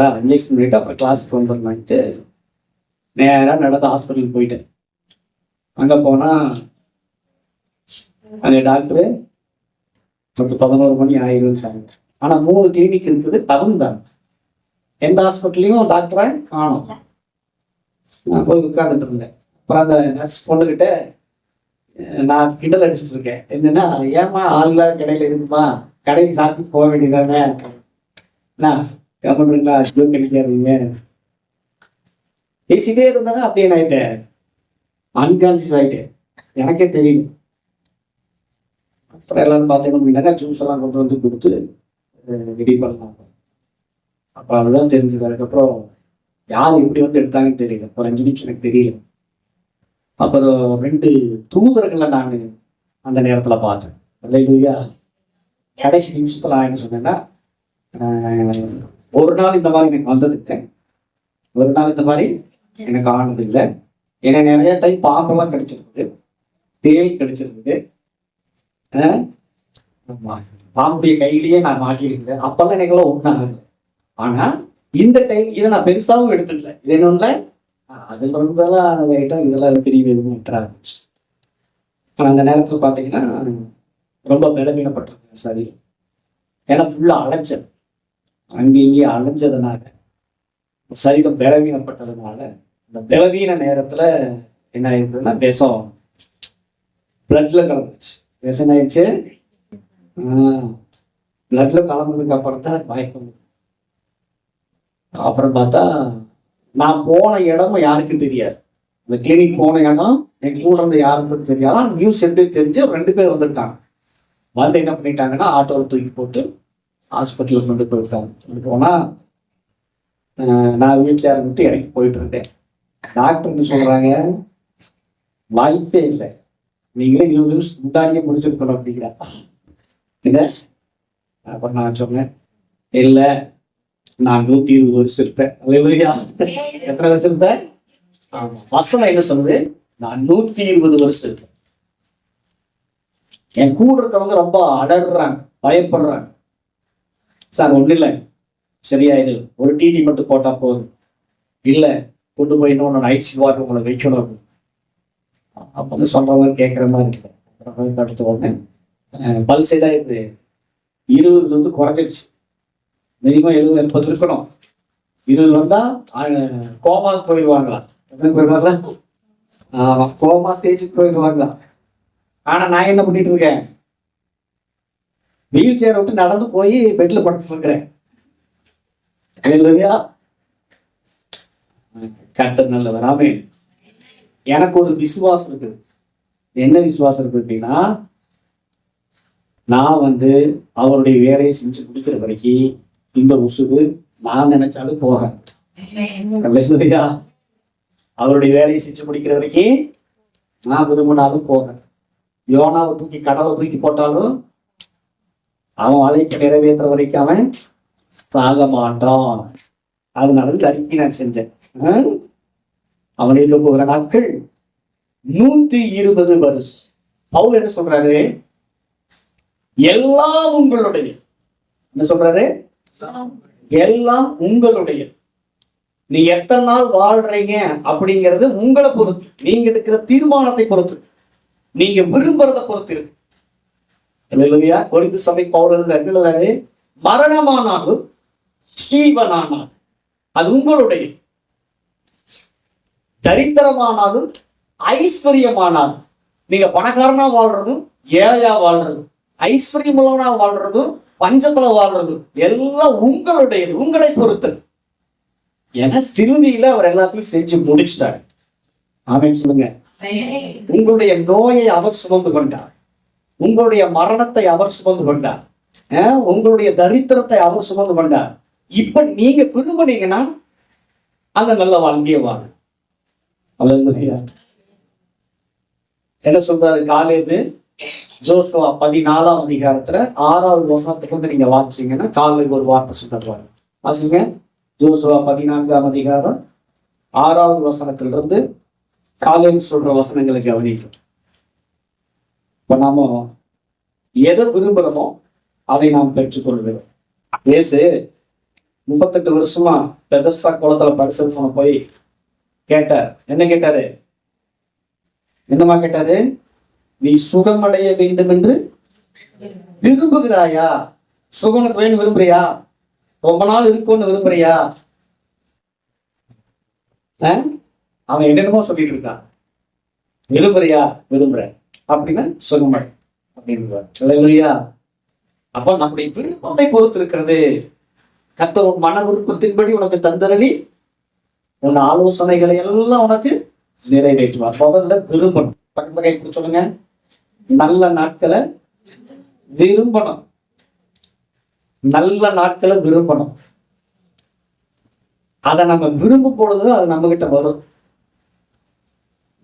Injection பண்ணிட்டு அப்புறம் கிளாஸுக்கு வந்துடலான்ட்டு நேராக நடந்து ஹாஸ்பிட்டலுக்கு போயிட்டேன். அங்கே போனால் அங்கே டாக்டரு 11 மணி ஆயிருந்தாங்க. ஆனால் 3 கிளினிக் இருக்குது, தகுந்தாங்க. எந்த ஹாஸ்பிட்டல்லையும் டாக்டரை காணும். நான் போய் உட்கார்ந்துட்டு இருந்தேன். அப்புறம் அந்த நர்ஸ் பொண்ணுக்கிட்ட நான் கிண்டல் அடிச்சுட்டு இருக்கேன். என்னன்னா, ஏமா ஆளுங்களா கடையில் இருக்குமா, கடைக்கு சாத்தி போக வேண்டியதானே, நான் கம்மன்றீங்களா கிடைக்காதீங்க பேசிட்டே இருந்தாங்க. அப்படியே நான் ஆயிட்டேன், அன்கான்சியஸ் ஆகிட்டேன், எனக்கே தெரியல. அப்புறம் எல்லாரும் பார்த்தீங்க அப்படின்னாக்கா ஜூஸ் எல்லாம் கொண்டு வந்து கொடுத்து ரெடி பண்ணாங்க. அப்புறம் அதுதான் தெரிஞ்சது. அதுக்கப்புறம் யார் எப்படி வந்து எடுத்தாங்கன்னு தெரியல. ஒரு 5 நிமிஷம் எனக்கு தெரியல. அப்புறம் 2 தூதர்களை நான் அந்த நேரத்தில் பார்த்தேன். இல்லையா, கடைசி நிமிஷத்தில் நான் என்ன சொன்னேன்னா, ஒரு நாள் இந்த மாதிரி எனக்கு வந்ததுங்க, ஒரு நாள் இந்த மாதிரி எனக்கு ஆனது இல்லை. ஏன்னா நிறைய டைம் பாம்பெல்லாம் கிடைச்சிருக்குது, தேல் கிடைச்சிருக்குது, பாம்புடைய கையிலேயே நான் மாட்டியிருக்கிறேன். அப்பெல்லாம் எனக்கெல்லாம் ஒன்றாகல. ஆனால் இந்த டைம் இதை நான் பெருசாகவும் எடுத்துக்கல. இது என்னொன்ன அதுல இருந்தெல்லாம் ஐட்டம் இதெல்லாம் பெரிய எதுவும் விட்டுறாரு. ஆனால் அந்த நேரத்தில் பார்த்தீங்கன்னா ரொம்ப பலவீனப்பட்டிருக்கேன் சரீரம். ஏன்னா ஃபுல்லாக அலைஞ்சது, அங்கே இங்கேயும் அலைஞ்சதுனால சரீரம் பலவீனப்பட்டதுனால இந்த பலவீன நேரத்தில் என்ன ஆயிருந்ததுன்னா விஷம் பிளட்ல கலந்துருச்சு. விஷம் என்ன ஆயிடுச்சு, பிளட்ல கலந்ததுக்கு அப்புறம் தான் மயக்கம். அப்புறம் பார்த்தா நான் போன இடமும் யாருக்கும் தெரியாது. இந்த கிளினிக் போன இடம் என் கூட இருந்த யாருக்கும் தெரியாது. ஆனால் நியூஸ் எப்படி தெரிஞ்சு 2 பேர் வந்திருக்காங்க. வந்து என்ன பண்ணிட்டாங்கன்னா ஆட்டோவில் தூக்கி போட்டு ஹாஸ்பிட்டலுக்கு கொண்டு போயிருக்காங்க. போனால் நான் வீல் சேரை விட்டு இறங்கி போயிட்டு இருந்தேன். டாக்டர் சொல்றாங்க, வாய்ப்பே இல்லை, நீங்களே 20 நிமிஷம் முன்னாடியே முடிச்சிருக்கணும் அப்படிங்கிறா. இல்லை, அப்புறம் நான் சொன்னேன், இல்லை நான் 120 வருஷம் இருப்பேன். இல்லையா, எத்தனை வருஷம் இருப்பேன்? வசனம் என்ன சொல்லுது, நான் 120 வருஷம் இருப்பேன். என் கூட இருக்கவங்க ரொம்ப அலறாங்க, பயப்படுறாங்க. சார் ஒன்றும் இல்லை, சரியாயிரு, ஒரு டிவி மட்டும் போட்டா போதும், இல்லை கொண்டு போய் இன்னொன்று ஐசியூவாக உங்களை வைக்கணும். அப்போ வந்து சொல்ற மாதிரி கேட்குற மாதிரி இல்லை. அடுத்த உடனே பல்ஸ் தான் இது 20 குறைஞ்சிருச்சு. மினிமம் 70-80 இருக்கணும். 20 வந்தால் கோமாவுக்கு போயிடுவாங்களா? எத்தனை போயிடுவாங்களா? கோமா ஸ்டேஜுக்கு போயிடுவாங்களா? ஆனால் நான் என்ன பண்ணிட்டு இருக்கேன், வீல் சேரை விட்டு நடந்து போய் பெட்ல படுத்துட்டு இருக்கிறேன். கர்த்தர் நல்லவர். ஆமென். எனக்கு ஒரு விசுவாசம் இருக்குது. என்ன விசுவாசம் இருக்குது அப்படின்னா, நான் வந்து அவருடைய வேலையை செஞ்சு முடிக்கிற வரைக்கும் இந்த உசுறு நான் நினைச்சாலும் போக, அவருடைய வேலையை செஞ்சு முடிக்கிற வரைக்கும் நான் விரும்பினாலும் போக. யோனாவை தூக்கி கடலை தூக்கி போட்டாலும் அவன் அழைக்க நிறைவேற்ற வரைக்கும் அவன் சாக மாட்டான். அதனால அறிக்கை நான் செஞ்சேன். அவன் இருக்க போகிற நாட்கள் 120 வருஷம். பவுல் என்ன சொல்றாரு, எல்லாம் உங்களுடைய, என்ன சொல்றாரு, எல்லாம் உங்களுடைய. நீங்க எத்தனை நாள் வாழ்றீங்க அப்படிங்கிறது உங்களை பொறுத்து, நீங்க எடுக்கிற தீர்மானத்தை பொறுத்து, நீங்க விரும்புறதை பொறுத்து இருக்கு. இல்லையா, கொரிந்து சபை பவுல் எழுதுறாரு, மரணமானாலும் ஜீவனானாலும் அது உங்களுடைய, தரித்திரமானாலும் ஐஸ்வர்யமானாலும், நீங்க பணக்காரனா வாழ்றதும் ஏழையா வாழ்றதும், ஐஸ்வர்யமுள்ளவனா வாழ்றதும் பஞ்சத்துல வாழ்றதும் எல்லாம் உங்களுடையது, உங்களை பொறுத்தது. ஏன்னா சிலுவையில அவர் எல்லாத்தையும் செஞ்சு முடிச்சிட்டாரு. ஆமென் சொல்லுங்க. உங்களுடைய நோயை அவர் சுமந்து கொண்டார், உங்களுடைய மரணத்தை அவர் சுமந்து கொண்டார், உங்களுடைய தரித்திரத்தை அவர் சுமந்து கொண்டார். இப்ப நீங்க விரும்புனீங்கன்னா அந்த நல்ல வாழ்க்கையை வாழ. என்ன சொல்றாரு காலேபு, ஜோசுவா 14ஆம் அதிகாரத்துல 6வது வசனத்துல இருந்து நீங்க வாசிச்சீங்கன்னா காலேபு ஒரு வார்த்தை சொல்றாரு. வாசிங்க, ஜோசுவா 14ஆம் அதிகாரம் 6வது வசனத்திலிருந்து காலேபு சொல்ற வசனங்களை கவனிக்கும். இப்ப நாம எதை விரும்புறோமோ அதை நாம் பெற்றுக்கொள்கிறோம். இயேசு 38 வருஷமா பெதஸ்தா குளத்துல பரிசுத்தவனை போய் கேட்டார். என்ன கேட்டாரு? என்னமா கேட்டாரு? நீ சுகமடைய வேண்டும் என்று விரும்புகிறாயா? சுகனுக்கு வேணும் விரும்புறியா? ரொம்ப நாள் இருக்கும்னு விரும்புறியா? அவன் என்னென்னமோ சொல்லிட்டு இருக்கான். விரும்புறியா? விரும்புறேன் அப்படின்னா சுகமடை அப்படின்றார். அப்ப நம்முடைய விருப்பத்தை பொறுத்து இருக்கிறது. கர்த்தர் உன் மன விருப்பத்தின்படி உனக்கு தந்தரளி உன் ஆலோசனைகளை எல்லாம் உனக்கு நிறைவேற்றுவார். முதல்ல விரும்பணும். பக்கத்துல கை கொடுத்து சொல்லுங்க, நல்ல நாட்களை விரும்பணும். நல்ல நாட்களை விரும்பணும். அதை நம்ம விரும்பும் பொழுது அது நம்ம கிட்ட வரும்.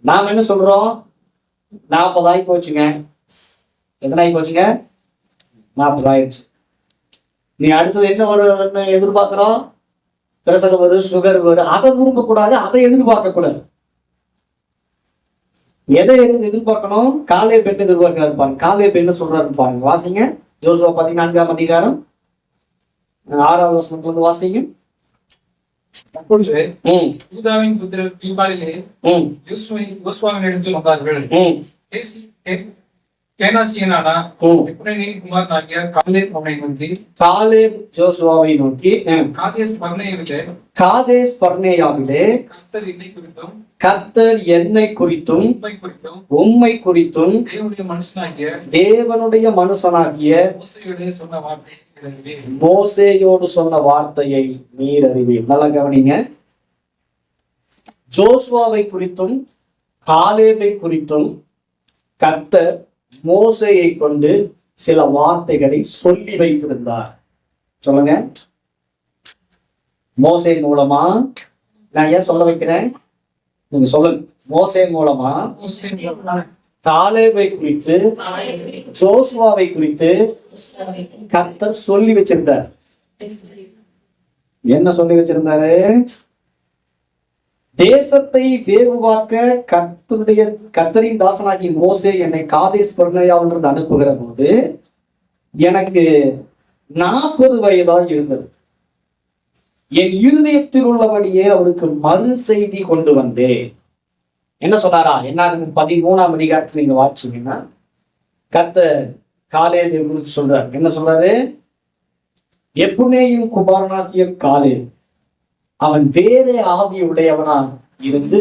நாம் என்ன சொல்றோம்? 40 ஆகி போச்சுங்க. எத்தனை ஆகி போச்சுங்க? 40 ஆயிடுச்சு. நீ அடுத்தது என்ன ஒரு எதிர்பார்க்கிறோம்? பிரசகம் வரும், சுகர் வரும். அதை விரும்பக்கூடாது, அதை எதிர்பார்க்க கூடாது. எதை எதிர்பார்க்கணும்? காலை பெண் எதிர்பார்க்க இருப்பாங்க. காலை பெண் சொல்றாரு பாருங்க, வாசிங்க. யோசுவா 14ஆம் அதிகாரம் 6வது வசனத்துல இருந்து வாசிங்க. அப்பொழுது யூதாவின் புத்திரர் கில்காலிலே யோசுவாவினிடத்தில் வந்தார்கள். கேனாசியனான எப்ராயிமின் குமாரனாகிய காலேப் அவனை நோக்கி, காலேப் யோசுவாவை நோக்கி, காதேஸ் பர்னேயாவிலே கர்த்தர் என்னை குறித்தும் உம்மை குறித்தும் தேவனுடைய மனுஷனாகிய மோசேயோடு சொன்ன வார்த்தையை நீர் அறிவீர். நல்லா கவனிங்க. ஜோசுவாவை குறித்தும் காலேபை குறித்தும் கர்த்தர் மோசேயை கொண்டு சில வார்த்தைகளை சொல்லி வைத்திருந்தார். சொல்லுங்க. மோசே மூலமா நான் ஏன் சொல்ல வைக்கிறேன்? நீங்க சொல்லுங்க. மோசே மூலமா காலேபை குறித்து ஜோசுவாவை குறித்து கர்த்தர் சொல்லி வச்சிருந்தார். என்ன சொல்லி வச்சிருந்தாரு? தேசத்தை வேறுவாக்க கர்த்தரின் தாசனாகி மோசே என்னை காதேஸ் பர்னேயாவிலிருந்து அனுப்புகிற போது எனக்கு 40 வயதாக இருந்தது. என் இருதயத்தில் உள்ளபடியே அவருக்கு மறு செய்தி கொண்டு வந்தேன். என்ன சொன்னாரா? என்ன 13ஆம் அதிகாரத்தில் நீங்க வாசிச்சீங்கன்னா கர்த்தர் காலேபை குறித்து சொல்றாரு. என்ன சொல்றாரு? எப்புனேயின் குமாரனாகிய காலேப் அவன் வேற ஆவி உடையவனா இருந்து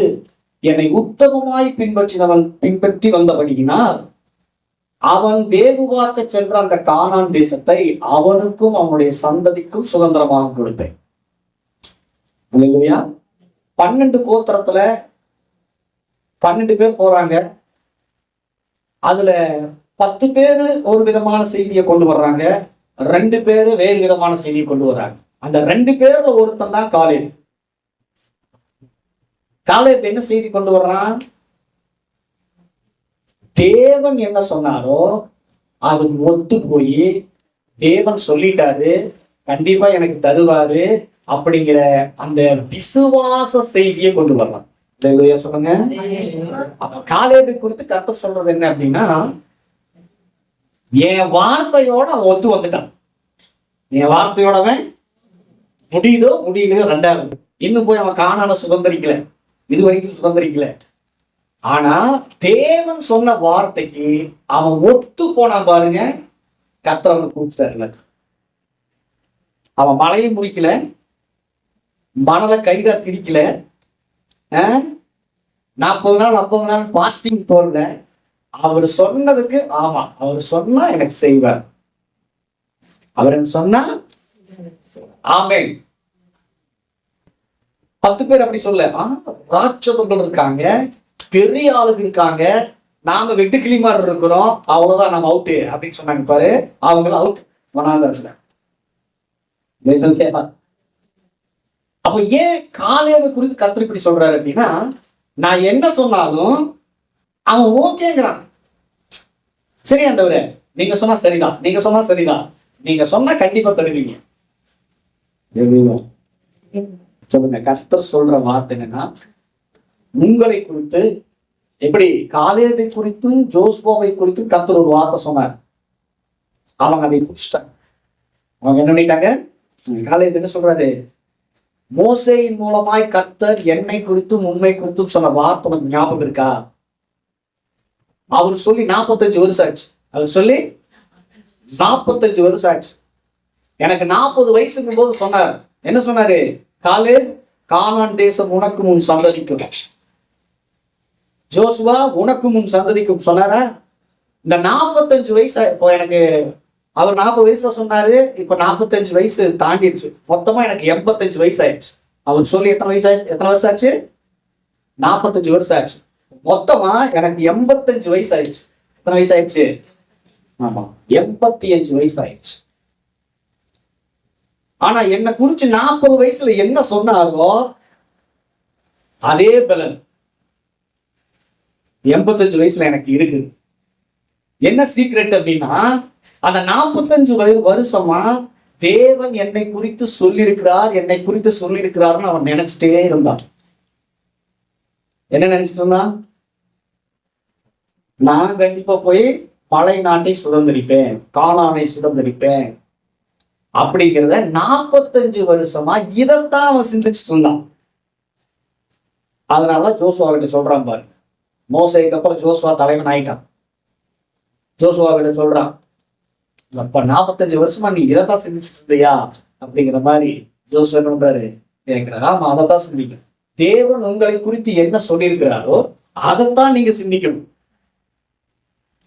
என்னை உத்தமமாய் பின்பற்றி வந்தபடியினால் அவன் வேகுவாக்க சென்ற அந்த கானான் தேசத்தை அவனுக்கும் அவனுடைய சந்ததிக்கும் சுதந்திரமாக கொடுத்தேன். 12 கோத்திரத்துல 12 பேர் போறாங்க. அதுல 10 பேரு ஒரு விதமான செய்தியை கொண்டு வர்றாங்க, 2 பேரு வேறு விதமான செய்தியை கொண்டு வர்றாங்க. அந்த 2 பேர்ல ஒருத்தன் தான் காலேப். காலேப் என்ன செய்தி கொண்டு வர்றான்? தேவன் என்ன சொன்னாரோ அதுக்கு ஒத்து போய் தேவன் சொல்லிட்டாரு, கண்டிப்பா எனக்கு தருவாரு அப்படிங்கிற அந்த விசுவாச செய்தியை கொண்டு வரலாம். சொல்லுங்க. காலேபை குறித்து கர்த்தர் சொல்றது என்ன அப்படின்னா, என் வார்த்தையோட அவன் ஒத்து வந்துட்டான். என் வார்த்தையோடவன் முடியுதோ முடியலையோ 2வது. இன்னும் போய் அவன் கானான சுதந்திரிக்கல, இது வரைக்கும் சுதந்திரிக்கல. ஆனா தேவன் சொன்ன வார்த்தைக்கு அவன் ஒத்து போனான் பாருங்க. கர்த்தர் அவனை கூப்பிட்டாரு. அவன் மலையை முடிக்கல, மணலை கைதா திரிக்கல, 40 நாள் 50 நாள் பாஸ்டிங் போடல. அவர் சொன்னதுக்கு ஆமா, அவர் சொன்னா எனக்கு செய்வார். அவர் என்ன சொன்னா ஆமென். 10 பேர் அப்படி சொல்ல, ராட்சதர்கள் இருக்காங்க, பெரிய ஆளுங்க இருக்காங்க, நாம வெட்டுக்கிளி மாதிரி இருக்கிறோம், அவ்வளவுதான் நம்ம அவுட்டு அப்படின்னு சொன்னாங்க பாரு. அவங்களும் அவுட் பண்ணாத. அப்ப ஏன் காலேபை குறித்து கர்த்தர் இப்படி சொல்றாரு அப்படின்னா, நான் என்ன சொன்னாலும் அவன் ஓகேங்கிறான். சரி ஆண்டவரே, நீங்க சொன்னா சரிதான், நீங்க சொன்னா சரிதான், நீங்க சொன்னா கண்டிப்பா தருவீங்க. சொல்லுங்க. கர்த்தர் சொல்ற வார்த்தை என்னன்னா, உங்களை குறித்து எப்படி காலேபை குறித்தும் ஜோசுவாவை குறித்தும் கர்த்தர் ஒரு வார்த்தை சொன்னார். அவங்க அதை பிடிச்சிட்டாங்க. அவங்க என்ன பண்ணிட்டாங்க? காலேஜ் என்ன சொல்றாரு? மோசேயின் மூலமாய் கர்த்தர் என்னை குறித்தும் உண்மை குறித்தும் சொன்ன வார்த்தை உனக்கு ஞாபகம் இருக்கா? அவர் சொல்லி 45 வருஷம் ஆச்சு. அவர் சொல்லி 45 வருஷம் ஆச்சு. எனக்கு 40 வயசுக்கும் போது சொன்னார். என்ன சொன்னாரு? காலேப், கானான் தேசம் உனக்கும் உன் சந்ததிக்கும். ஜோசுவா உனக்கும் உன் சந்ததிக்கும் சொன்னாரா? இந்த 45 வயசு இப்போ எனக்கு, அவர் 40 வயசுல சொன்னாரு, இப்ப 45 வயசு தாண்டிடுச்சு. மொத்தமா எனக்கு 85 வயசு ஆயிடுச்சு. அவர் சொல்லி எத்தனை வருஷம் ஆச்சு? 45 வருஷம் ஆச்சு. மொத்தமா எனக்கு 85 வயசு ஆயிடுச்சு. எத்தனை வயசு ஆயிடுச்சு? ஆமா, 85 வயசு ஆயிடுச்சு. ஆனா என்ன குறிச்சு 40 வயசுல என்ன சொன்னாரோ அதே பலன் 85 வயசுல எனக்கு இருக்குது. என்ன சீக்ரெட் அப்படின்னா, அந்த 45 வருஷமா தேவன் என்னை குறித்து சொல்லியிருக்கிறார்னு அவன் நினைச்சிட்டே இருந்தான். என்ன நினைச்சிட்டு இருந்தான்? நான் கண்டிப்பா போய் மலை நாட்டை சுதந்திரிப்பேன், கானானை சுதந்திரிப்பேன் அப்படிங்கிறத 45 வருஷமா இதைத்தான் அவன் சிந்திச்சுட்டு இருந்தான். அதனாலதான் ஜோசுவா கிட்ட சொல்றான் பாரு. மோசேக்கு அப்புறம் ஜோசுவா தலைவன் ஆயிட்டான். ஜோசுவா கிட்ட சொல்றான், அப்ப 45 வருஷமா நீ இதைத்தான் சிந்திச்சுட்டு இருந்தியா அப்படிங்கிற மாதிரி ஜோசுவா என்ன பண்றாரு? கேட்கிறாரா? ஆமா, அதைத்தான் சிந்திக்கணும். தேவன் உங்களை குறித்து என்ன சொல்லியிருக்கிறாரோ அதைத்தான் நீங்க சிந்திக்கணும்.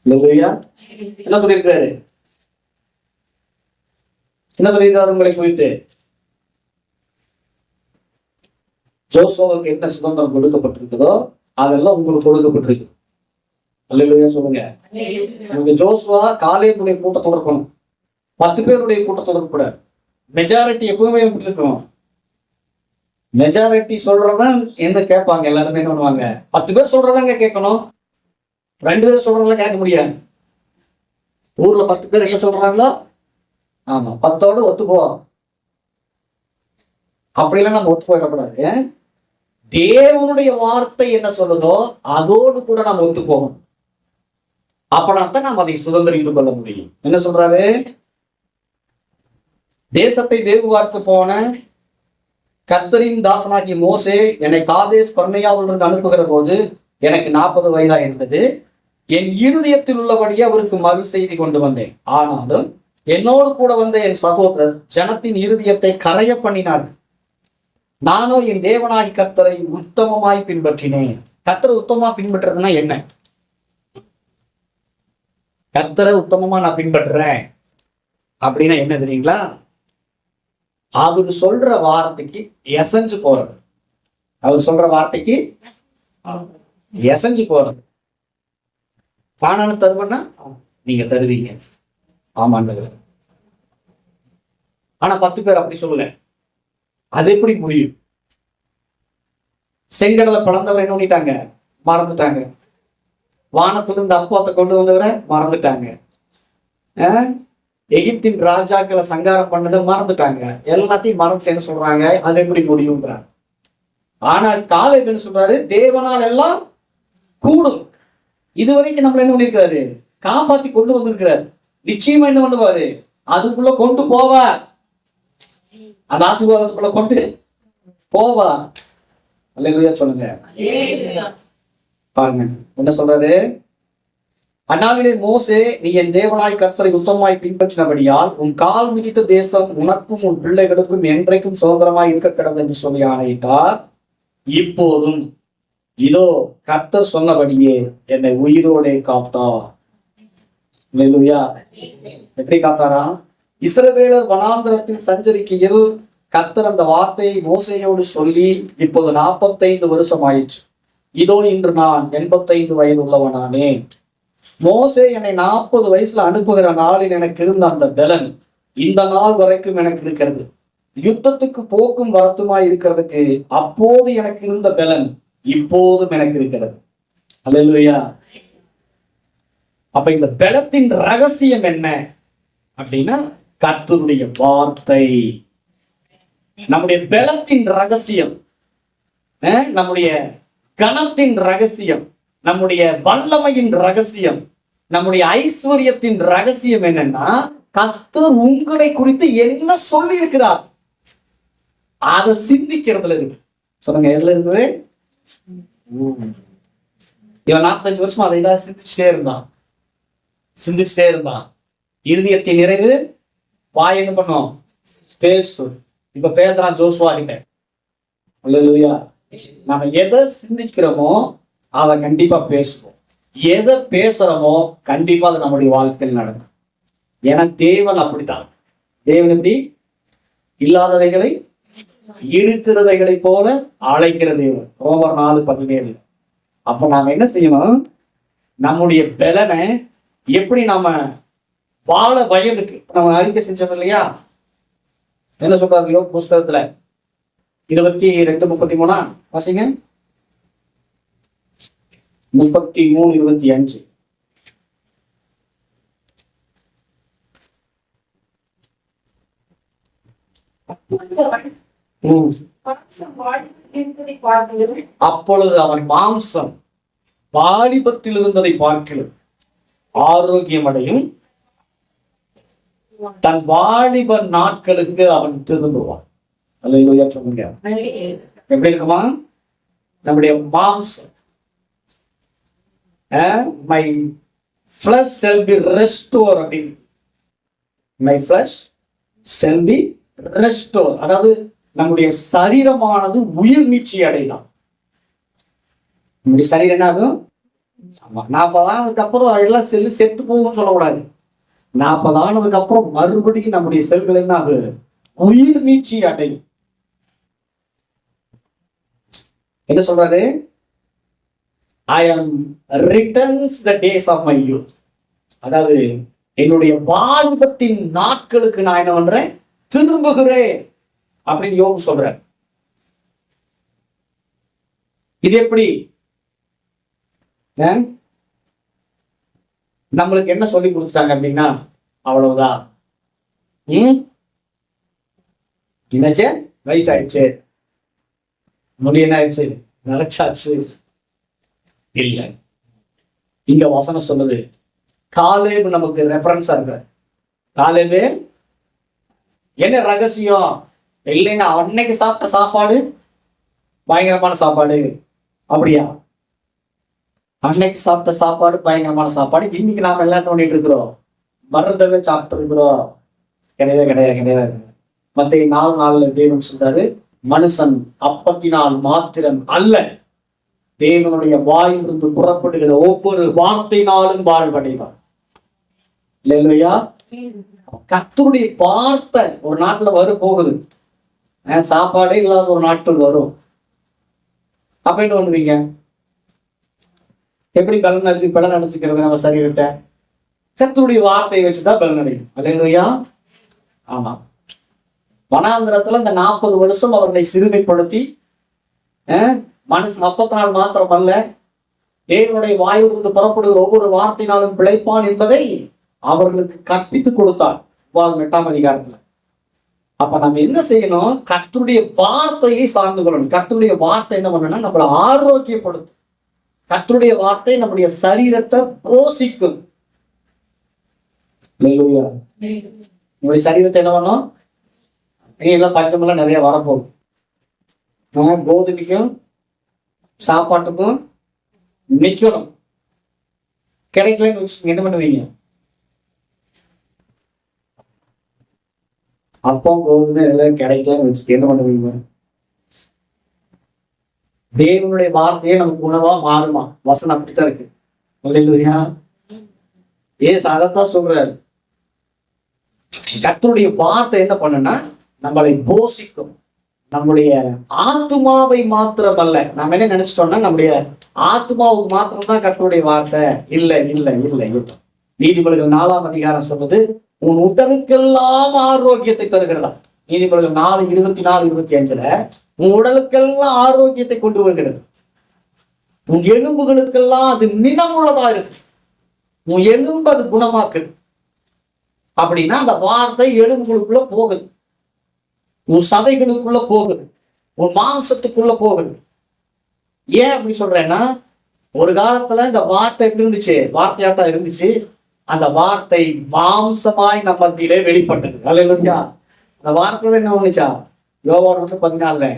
என்ன சொல்லியிருக்காரு? என்ன சொல்லியிருக்காரு உங்களை குறித்து? ஜோசுவாவுக்கு என்ன சுதந்திரம் கொடுக்கப்பட்டிருக்குதோ அதெல்லாம் உங்களுக்கு கொடுக்கப்பட்டிருக்கு. அல்லேலூயா சொல்லுங்க. உங்க ஜோசுவா காலேபுடைய கூட்டத்தோட இருக்கணும், 10 பேருடைய கூட்டத்தோட இருக்கக்கூடாது. மெஜாரிட்டி எப்பவுமே எப்படி இருக்கணும்? மெஜாரிட்டி சொல்றதான் என்ன கேட்பாங்க. எல்லாருமே என்ன பண்ணுவாங்க? 10 பேர் சொல்றதாங்க கேட்கணும். 2 பேர் சொல்றதெல்லாம் கேட்க முடியாது. ஊர்ல 10 பேர் என்ன சொல்றாங்களோ ஆமா 10ஓடு ஒத்துப்போ. அப்படிலாம் நம்ம ஒத்து போயிடக்கூடாது. தேவனுடைய வார்த்தை என்ன சொல்லுதோ அதோடு கூட நாம் ஒத்து போகணும். அப்பதான் நாம் அதை சுதந்திரித்துக் கொள்ள முடியும். என்ன சொல்றாரு? தேசத்தை வேவு பார்க்க போன கர்த்தரின் தாசனாகிய மோசே என்னை காதேஸ் பர்னேயாவிலிருந்து அனுப்புகிற போது எனக்கு 40 வயதா இருந்தது. என் இருதயத்தில் உள்ளபடியே அவருக்கு மறு செய்தி கொண்டு வந்தேன். ஆனாலும் என்னோடு கூட வந்த என் சகோதரர் ஜனத்தின் இருதயத்தை கரைய பண்ணினார். நானோ என் தேவனாகி கர்த்தரை உத்தமமாய் பின்பற்றினேன். கர்த்தரை உத்தமமா பின்பற்றுறதுன்னா என்ன? கர்த்தரை உத்தமமா நான் பின்பற்றுறேன் அப்படின்னா என்ன தெரியுங்களா? அவர் சொல்ற வார்த்தைக்கு எசைஞ்சு போறது. அவர் சொல்ற வார்த்தைக்கு எசைஞ்சு போறது. காணான்னு தருவன்னா நீங்க தருவீங்க, ஆமாண்டது. ஆனா 10 பேர் அப்படி சொல்லல. அது எப்படி முடியும்? செங்கடலை பிளந்தவரை என்ன பண்ணிட்டாங்க? மறந்துட்டாங்க. வானத்திலிருந்து அப்பத்தை கொண்டு வந்தவரை மறந்துட்டாங்க. எகிப்தின் ராஜாக்களை சங்காரம் பண்ணதை மறந்துட்டாங்க. எல்லாத்தையும் மறந்துட்டேன்னு சொல்றாங்க. அது எப்படி முடியும்ன்றாங்க. ஆனா காலேப் என்ன சொல்றாரு? தேவனால் எல்லாம் கூடும். இதுவரைக்கும் நம்மள என்ன பண்ணிருக்காரு? காப்பாத்தி கொண்டு வந்திருக்கிறாரு. நிச்சயமா என்ன பண்ணுவாரு? அதுக்குள்ள கொண்டு போவார். அந்த ஆசீர்வாதத்துக்குள்ள கொண்டு போவார். அல்லேலூயா சொல்லுங்க. பாருங்க என்ன சொல்றது? அந்நாளிலே மோசே, நீ என் தேவனாய் கர்த்தரை உத்தமமாய் பின்பற்றினபடியால் உன் கால் மிதித்த தேசம் உனக்கும் உன் பிள்ளைகளுக்கும் என்றைக்கும் சுதந்திரமாய் இருக்க கிடந்தது என்று சொல்லி ஆணையிட்டார். இப்போதும் இதோ கர்த்தர் சொன்னபடியே என்னை உயிரோடே காத்தார். அல்லேலூயா. எப்படி காத்தாரா? இஸ்ரவேலர் வனாந்திரத்தில் சஞ்சரிக்கையில் கர்த்தர் அந்த வார்த்தையை மோசேயோடு சொல்லி இப்போது 45 வருஷம் ஆயிடுச்சு. இதோ இன்று நான் 85 வயது உள்ளவனானேன். மோசே என்னை 40 வயசுல அனுப்புகிற நாளில் எனக்கு இருந்த அந்த பலன் இந்த நாள் வரைக்கும் எனக்கு இருக்கிறது. யுத்தத்துக்கு போக்கும் வரத்துமாய் இருக்கிறதுக்கு அப்போது எனக்கு இருந்த பலன் இப்போதும் எனக்கு இருக்கிறது. அல்லேலூயா. அப்ப இந்த பலத்தின் ரகசியம் என்ன அப்படின்னா கர்த்தருடைய வார்த்தை. நம்முடைய பலத்தின் ரகசியம், நம்முடைய கணத்தின் ரகசியம், நம்முடைய வல்லமையின் ரகசியம், நம்முடைய ஐஸ்வர்யத்தின் ரகசியம் என்னன்னா கர்த்தர் உங்களை குறித்து என்ன சொல்லி இருக்கிறார் அதை சிந்திக்கிறதுல இருக்கு. சொல்லுங்க, எதுல இருக்குது? இவன் 45 வருஷமா அதை தான் சிந்திச்சுட்டே இருந்தான். இருதயத்தின் நிறைவு வாய் என்ன பண்ணும்? பேசும். இப்ப பேசுறான் ஜோசுவா கிட்ட. அல்லேலூயா. நம்ம எதை சிந்திக்கிறோமோ அதை கண்டிப்பா பேசுவோம். எதை பேசுறோமோ கண்டிப்பா அது நம்முடைய வாழ்க்கையில் நடக்கும். ஏன்னா தேவன் அப்படித்தான். தேவன் எப்படி? இல்லாதவைகளை இருக்கிறவைகளை போல அழைக்கிற தேவன். ரோமர் 4:17. அப்ப நாம என்ன செய்யணும்? நம்முடைய பலனை எப்படி நாம வாழ வயதுக்கு நம்ம அறிக்கை செஞ்சோம் இல்லையா? என்ன சொல்றாரு யோபு புஸ்தகத்துல 22:33 வாசிங்க. 33:25. அப்பொழுது அவன் மாம்சம் வாலிபத்தில் இருந்ததை பார்க்கிலும் ஆரோக்கியம் அடையும், தன் வாலிப நாட்களுக்கு அவன் திரும்புவான். அல்லேலூயா சொல்லுங்க. எப்படி இருக்குமா? நம்முடைய மாம்சம் my flesh shall be restored அப்படின்னு. my flesh shall be restored. அதாவது நம்முடைய சரீரமானது உயிர் மீட்சி அடையலாம். நம்முடைய சரீரம் என்ன ஆகும்? 40 ஆனதுக்கு அப்புறம் எல்லாம் செல்லு செத்து போகும்னு சொல்லக்கூடாது. 40 ஆனதுக்கு அப்புறம் மறுபடியும் நம்முடைய செல்கள் என்ன ஆகும்? உயிர் மீட்சி அடையும். என்ன சொல்றாரு? I am returns the days of my youth. அதாவது என்னுடைய வாலிபத்தின் நாட்களுக்கு நான் என்ன பண்றேன்? திரும்புகிறேன் அப்படின்னு யோபு சொல்றார். இது எப்படி? நம்மளுக்கு என்ன சொல்லி கொடுத்தாங்க அப்படின்னா, அவ்வளவுதான். என்னாச்சு? வயசாயிடுச்சு, முடி என்ன ஆயிடுச்சு, நினைச்சாச்சு. இல்ல, இங்க வசனம் சொல்லுது. காலேபு நமக்கு ரெஃபரன்ஸா இருக்கு. காலேபு என்ன ரகசியம்? இல்லைங்க, அன்னைக்கு சாப்பிட்ட சாப்பாடு பயங்கரமான சாப்பாடு. அப்படியா? அன்னைக்கு சாப்பிட்ட சாப்பாடு பயங்கரமான சாப்பாடு. இன்னைக்கு நாம எல்லாம் பண்ணிட்டு இருக்கிறோம், மருந்தவே சாப்பிட்டு இருக்கிறோம். கிடையாது. மத்திய 4:4 தேவன் சொல்றாரு, மனுஷன் அப்பத்தினால் மாத்திரம் அல்ல, தேவனுடைய வாயிலிருந்து புறப்படுகிற ஒவ்வொரு வார்த்தையினாலும் வாழ்வடைவார். இல்லையா? கர்த்தருடைய வார்த்தை ஒரு நாட்டுல போகுது. சாப்பாடே இல்லாத ஒரு நாட்கள் வரும். அப்ப என்ன பண்ணுவீங்க? எப்படி பலன் அடைச்சுக்கிறது நம்ம சரீரத்தை? கர்த்தருடைய வார்த்தையை வச்சுதான் பலன் அடையும். இல்லையா? ஆமா. வனாந்திரத்துல இந்த 40 வருஷம் அவர்களை சிறுமைப்படுத்தி மனுஷன் 44 மாத்திரம் அல்ல, தேவனுடைய வாயிலிருந்து புறப்படுகிற ஒவ்வொரு வார்த்தையினாலும் பிழைப்பான் என்பதை அவர்களுக்கு கற்பித்துக் கொடுத்தார் 8ஆம் அதிகாரத்துல. அப்ப நம்ம என்ன செய்யணும்? கர்த்தருடைய வார்த்தையை சார்ந்து கொள்ளணும். கர்த்தருடைய வார்த்தை என்ன பண்ணணும்னா நம்மளை ஆரோக்கியப்படுத்தும். கர்த்தருடைய வார்த்தை நம்முடைய சரீரத்தை போஷிக்கும். நம்முடைய சரீரத்தை என்ன பண்ணும்? எல்லாம் பஞ்சமெல்லாம் நிறைய வரப்போகும். கோதுமைக்கும் சாப்பாட்டுக்கும் நிக்கணும். கிடைக்கலன்னு என்ன பண்ணுவீங்க? அப்போ கோதுமை இதெல்லாம் கிடைக்கலன்னு வச்சு என்ன பண்ணுவீங்க? தேவனுடைய வார்த்தையே நமக்கு உணவா மாறுமா? வசனம் அப்படித்தான் இருக்கு. இல்லையா? அதைத்தான் சொல்றாரு. கர்த்தருடைய வார்த்தை என்ன பண்ணுன்னா நம்மளை போஷிக்கும். நம்முடைய ஆத்மாவை மாத்திரம் அல்ல. நாம என்ன நினைச்சிட்டோம்னா நம்முடைய ஆத்மாவுக்கு மாத்திரம்தான் கர்த்தருடைய வார்த்தை. இல்லை. நீதிபதிகள் 4ஆம் அதிகாரம் சொல்றது, உன் உடலுக்கெல்லாம் ஆரோக்கியத்தை தருகிறதா. நீதிபதிகள் 4:24-25 உன் உடலுக்கெல்லாம் ஆரோக்கியத்தை கொண்டு வருகிறது. உன் எலும்புகளுக்கெல்லாம் அது நினமுள்ளதா இருக்கு. உன் எலும்பு அது குணமாக்குது. அப்படின்னா அந்த வார்த்தை எலும்புகளுக்குள்ள போகுது, உன் சதைகளுக்குள்ள போகுது, உன் மாம்சத்துக்குள்ள போகுது. ஏன் அப்படி சொல்றேன்னா, ஒரு காலத்துல இந்த வார்த்தை எப்படி இருந்துச்சு? வார்த்தையாத்தான் இருந்துச்சு. அந்த வார்த்தை மாம்சமாய் நம்ம மத்தியிலே வெளிப்பட்டது. அல்லேலூயா. அந்த வார்த்தை என்ன பண்ணுச்சா? யோவான் 1:14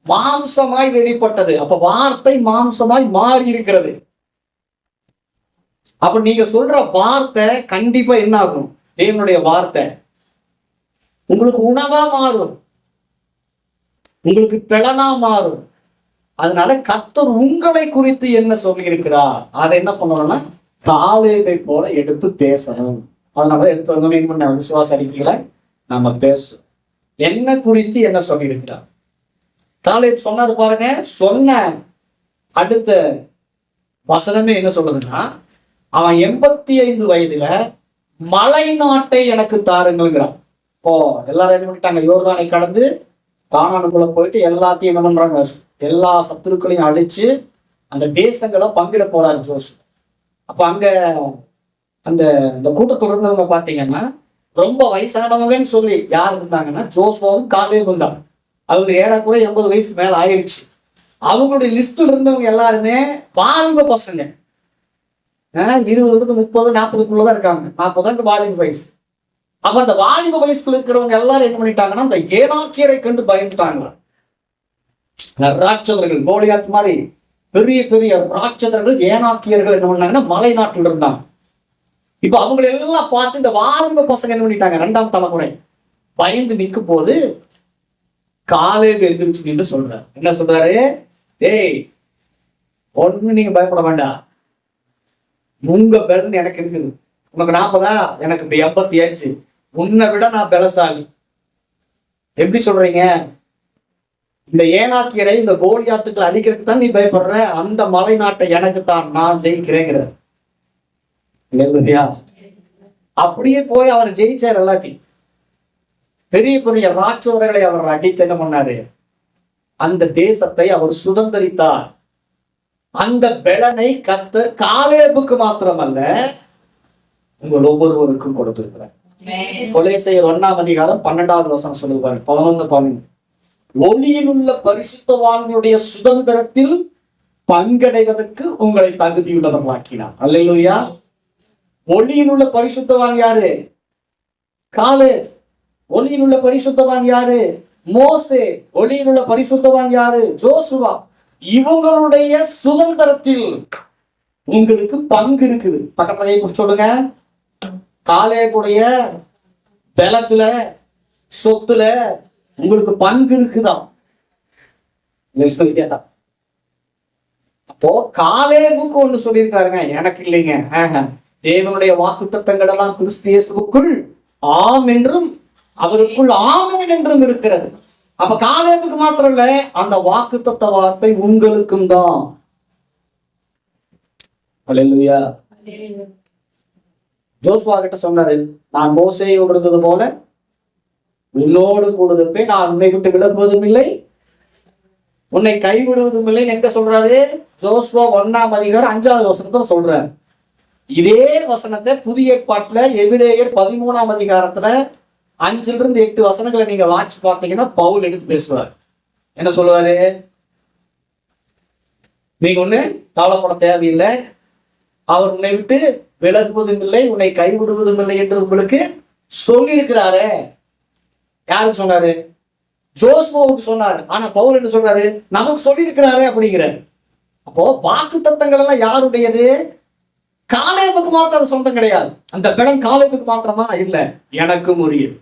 மாம்சமாய் வெளிப்பட்டது. அப்ப வார்த்தை மாம்சமாய் மாறி இருக்கிறது. அப்ப நீங்க சொல்ற வார்த்தை கண்டிப்பா என்ன ஆகும்? தேவனுடைய வார்த்தை உங்களுக்கு உணவா மாறும், உங்களுக்கு பிளனா மாறும். அதனால கர்த்தர் உங்களை குறித்து என்ன சொல்லி இருக்கிறார், அதை என்ன பண்ணணும்னா காலேபை போல எடுத்து பேசணும். அதனால எடுத்து வந்தோம் என்ன பண்ண விசுவாச அறிக்கைகளை நம்ம பேசும். என்ன குறித்து என்ன சொல்லி இருக்கிறார்? காலேப் சொன்னாரு பாருங்க. சொன்ன அடுத்த வசனமே என்ன சொல்லுதுன்னா, அவன் 85 வயதுல மலை நாட்டை எனக்கு தாருங்கிறான். இப்போ எல்லாரும் என்ன பண்ணிட்டாங்க? யோர்தானை கடந்து கானானுக்குள்ள போயிட்டு எல்லாத்தையும் என்ன பண்றாங்க? எல்லா சத்துருக்களையும் அழிச்சு அந்த தேசங்களை பங்கிட போறாரு ஜோசு. அப்ப அங்க அந்த கூட்டத்துல இருந்தவங்க பாத்தீங்கன்னா ரொம்ப வயசானவங்கன்னு சொல்லி யார் இருந்தாங்கன்னா ஜோசுவாவும் காலேபும் தான். அவங்க ஏறக்குறைய 80 வயசுக்கு மேல ஆயிடுச்சு. அவங்களுடைய லிஸ்ட்ல இருந்தவங்க எல்லாருமே வாலிப பசங்க. 20 30 40க்குள்ளதான் இருக்காங்க. 40 வாலிப வயசு. அப்ப அந்த வாலிப வயசுல இருக்கிறவங்க எல்லாரும் என்ன பண்ணிட்டாங்கன்னா அந்த ஏனாக்கியரை கண்டு பயந்துட்டாங்க. ராட்சதர்கள் கோலியாத் மாதிரி பெரிய பெரிய ராட்சதர்கள் ஏனாக்கியர்கள் என்ன பண்ணாங்கன்னா மலை நாட்டில் இருந்தாங்க. இப்ப அவங்களை எல்லாம் பார்த்து இந்த வாலிப பசங்க என்ன பண்ணிட்டாங்க? 2ஆம் தலைமுறை பயந்து நிற்கும் போது காலேப் எந்திரிச்சு நின்று சொல்றாரு. என்ன சொல்றாரு? ஏய், ஒண்ணு நீங்க பயப்பட வேண்டாம். உங்க பலன் எனக்கு இருக்குது. உனக்கு 40, எனக்கு 85. உன்னை விட நான் பலசாலி. எப்படி சொல்றீங்க? இந்த ஏனாக்கியரை இந்த கோலியாத்துக்களை அழிக்கிறதுக்கு தான் நீ பயப்படுற. அந்த மலை நாட்டை எனக்கு தான், நான் ஜெயிக்கிறேங்கிறார். அப்படியே போய் அவர் ஜெயிச்சார் எல்லாத்தையும். பெரிய பெரிய ராட்சதர்களை அவர் அடித்து என்ன பண்ணாரு? அந்த தேசத்தை அவர் சுதந்திரித்தார். அந்த பலனை கர்த்தர் காலேபுக்கு மாத்திரமல்ல உங்கள் ஒவ்வொருவருக்கும் கொடுத்திருக்கிறார். கொலேசையர் 1ஆம் அதிகாரம் 12வது வசனம் சொல்லுவாரு. 11:12 ஒளியில் உள்ள பரிசுத்தவான்களுடைய சுதந்திரத்தில் பங்கடைவதற்கு உங்களை தகுதியுள்ளவர்களாக்கினார். அல்லேலூயா. ஒளியில் உள்ள பரிசுத்தவான் யாரு? காலேப். ஒளியில் உள்ள பரிசுத்தவான் யாரு? மோசே. ஒளியில் உள்ள பரிசுத்தவான் யாரு? ஜோசுவா. இவங்களுடைய சுதந்திரத்தில் உங்களுக்கு பங்கு இருக்குது. பக்கத்துல கை பிடிச்சு சொல்லுங்க. காலேபுடைய பலத்துல சொத்துல உங்களுக்கு பங்கு இருக்குதான். அப்போ காலேபுக்கு ஒண்ணு சொல்லியிருக்காருங்க, எனக்கு இல்லைங்க. தேவனுடைய வாக்குத்தத்தங்கள் எல்லாம் கிறிஸ்து இயேசுவுக்குள் ஆம் என்றும் அவருக்குள் ஆமென் என்றும் இருக்கிறது. அப்ப காலேபுக்கு மாத்திரம் இல்ல, அந்த வாக்குத்தத்த வார்த்தை உங்களுக்கும் தான். அல்லேலூயா. ஜோசுவா கிட்ட சொன்னாரு, நான் மோசேயோடு இருந்தது போல உன்னோடு கூடுதப்பே நான் உன்னை விட்டு விலகுவதும் இல்லை, உன்னை கைவிடுவதும் இல்லை. எங்க சொல்றாரு? ஜோசுவா 1ஆம் அதிகாரம் 5வது வசனத்தை சொல்றாரு. இதே வசனத்தை புதிய ஏற்பாட்டுல எபிரேயர் 13ஆம் அதிகாரத்துல 5லிருந்து 8 வசனங்களை நீங்க வாட்சி பார்த்தீங்கன்னா பவுல் எடுத்து பேசுவார். என்ன சொல்லுவாரு? நீங்க ஒண்ணு கவலைப்பட தேவையில்லை, அவர் உன்னை விட்டு விலகுவதும் இல்லை, உன்னை கைவிடுவதும் இல்லை என்று உங்களுக்கு சொல்லி இருக்கிறாரு. யாருக்கு சொன்னாரு? ஜோசுவாவுக்கு சொன்னாரு. ஆனா பவுல் என்ன சொல்றாரு? நமக்கு சொல்லி இருக்கிறாரு அப்படிங்கிற. அப்போ வாக்கு தத்தங்கள் எல்லாம் யாருடையது? காலேபுக்கு மாத்திரம் சொந்தம் கிடையாது. அந்த பலன் காலேபுக்கு மாத்திரமா இல்ல, எனக்கும் உரியது.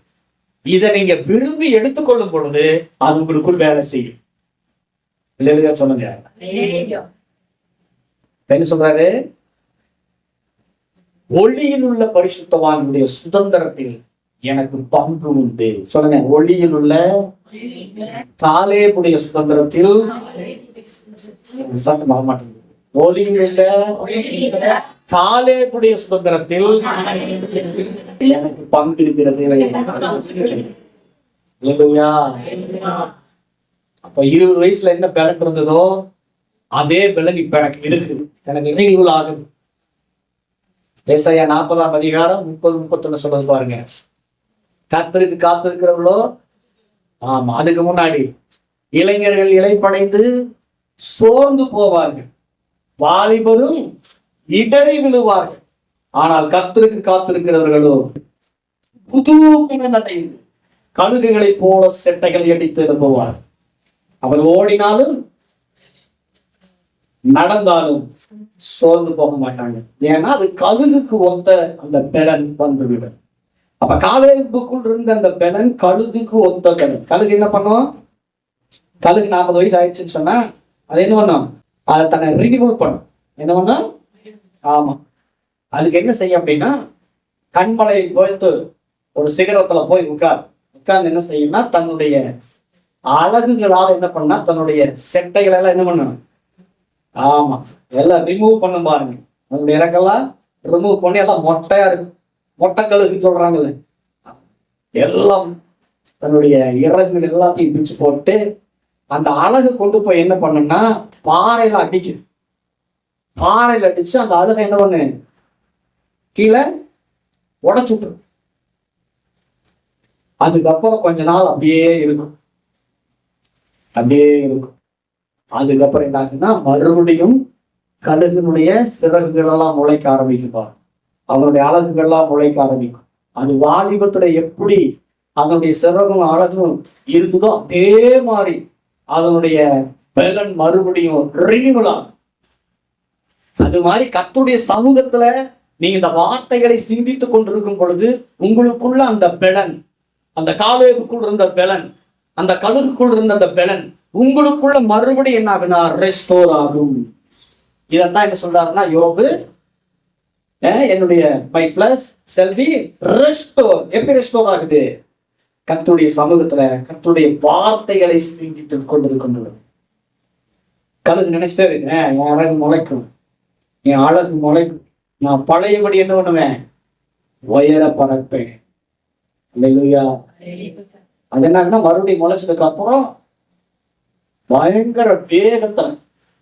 இதை நீங்க விரும்பி எடுத்துக்கொள்ளும் பொழுது அது உங்களுக்குள் வேலை செய்யும். இல்லையா? சொல்லுங்க. என்ன சொல்றாரு? ஒளியில் உள்ள பரிசுத்தவான்களுடைய சுதந்திரத்தில் எனக்கு பங்கு உண்டு. சொல்லுங்க. ஒளியில் உள்ள காலேபுடைய சுதந்திரத்தில் சத்தம் வர மாட்டேங்குது. ஒளியில் உள்ள காலேபுடைய சுதந்திரத்தில் எனக்கு பங்கு இருக்கிறது. அப்ப 20 வயசுல என்ன பலன் இருந்ததோ அதே பலன் இப்ப எனக்கு இருக்குது. எனக்கு ரினியூவல் ஆகுது. ஏசாயா 40ஆம் அதிகாரம் 30-31 சொல்றது பாருங்க. கர்த்தருக்கு காத்திருக்கிறவர்களோ, ஆமா, அதுக்கு முன்னாடி இளைஞர்கள் இளைப்படைந்து சோர்ந்து போவார்கள், வாலிபரும் இடறி விழுவார்கள். ஆனால் கர்த்தருக்கு காத்திருக்கிறவர்களோ புது பலன் அடைந்து கழுகுகளைப் போல செட்டைகளை அடித்து எழுப்புவார். அவர் ஓடினாலும் நடந்தாலும் சோர்ந்து போக மாட்டாங்க. ஏன்னா அது கழுகுக்கு ஒத்த அந்த பலன் வந்துவிடும். அப்ப காலேபுக்குள் இருந்த அந்த பலன் கழுகுக்கு ஒத்த பலன். கழுகு என்ன பண்ணும்? கழுகு 40 வயசு ஆயிடுச்சுன்னு சொன்னா அது என்ன பண்ணும்? அதை தன்னை ரினிவல் பண்ணும். என்ன பண்ணும்? ஆமா, அதுக்கு என்ன செய்யும் அப்படின்னா, கண்மலை போய்த்து ஒரு சிகரத்துல போய் உட்கார்ந்து என்ன செய்யும்னா, தன்னுடைய அழகுகளால் என்ன பண்ணா, தன்னுடைய செட்டைகளை எல்லாம் என்ன பண்ணணும்? ஆமா, எல்லாம் ரிமூவ் பண்ணும் பாருங்க. அதனுடைய இறக்கெல்லாம் ரிமூவ் பண்ணி எல்லாம் மொட்டையா இருக்கு. மொட்டை கழுகுன்னு சொல்றாங்கல்ல, எல்லாம் தன்னுடைய இறகுகள் எல்லாத்தையும் பிடிச்சு போட்டு அந்த அழகு கொண்டு போய் என்ன பண்ணுன்னா, பாறையில அடிக்கும். பாறையில அடிச்சு அந்த அழகை என்ன பண்ணு, கீழே உடைச்சுட்டு. அதுக்கப்புறம் கொஞ்ச நாள் அப்படியே இருக்கும். அதுக்கப்புறம் என்ன ஆகுன்னா, மறுபடியும் கழுகுனுடைய சிறகுகள் எல்லாம் முளைக்க ஆரம்பிக்கும்பா. அவனுடைய அழகுகள்லாம் முளைக்க ஆரம்பிக்கும். அது வாலிபத்துல எப்படி அதனுடைய சிறகும் அழகும் இருந்ததோ அதே மாதிரி அதனுடைய பலன் மறுபடியும் ரினிவல் ஆகும். அது மாதிரி கர்த்தருடைய சமூகத்துல நீங்க இந்த வார்த்தைகளை சிந்தித்துக் கொண்டிருக்கும் பொழுது உங்களுக்குள்ள அந்த பலன், அந்த காலேபுக்குள் இருந்த பலன், அந்த கழுகுக்குள் இருந்த அந்த பலன் உங்களுக்குள்ள மறுபடியும் என்ன ஆகுனா, ரெஸ்டோர் ஆகும். இதைத்தான் என்ன சொல்றாருன்னா யோபு, என்னுடைய மை பிளஸ் செல்வி ரெஸ்டோர். எப்படி ரெஸ்டோர் ஆகுது? கர்த்தருடைய சமூகத்துல கர்த்தருடைய வார்த்தைகளை சிந்தித்துக் கொண்டிருக்கின்றது. கழுகு நினைச்சிட்டே இருக்கேன், என் அழகு முளைக்கும், என் அழகு முளைக்கும், நான் பழையபடி என்ன பண்ணுவேன், உயர பறப்பேன். அல்லேலூயா. அது என்னன்னா, மறுபடியும் முளைச்சதுக்கு அப்புறம் பயங்கர வேகத்துல,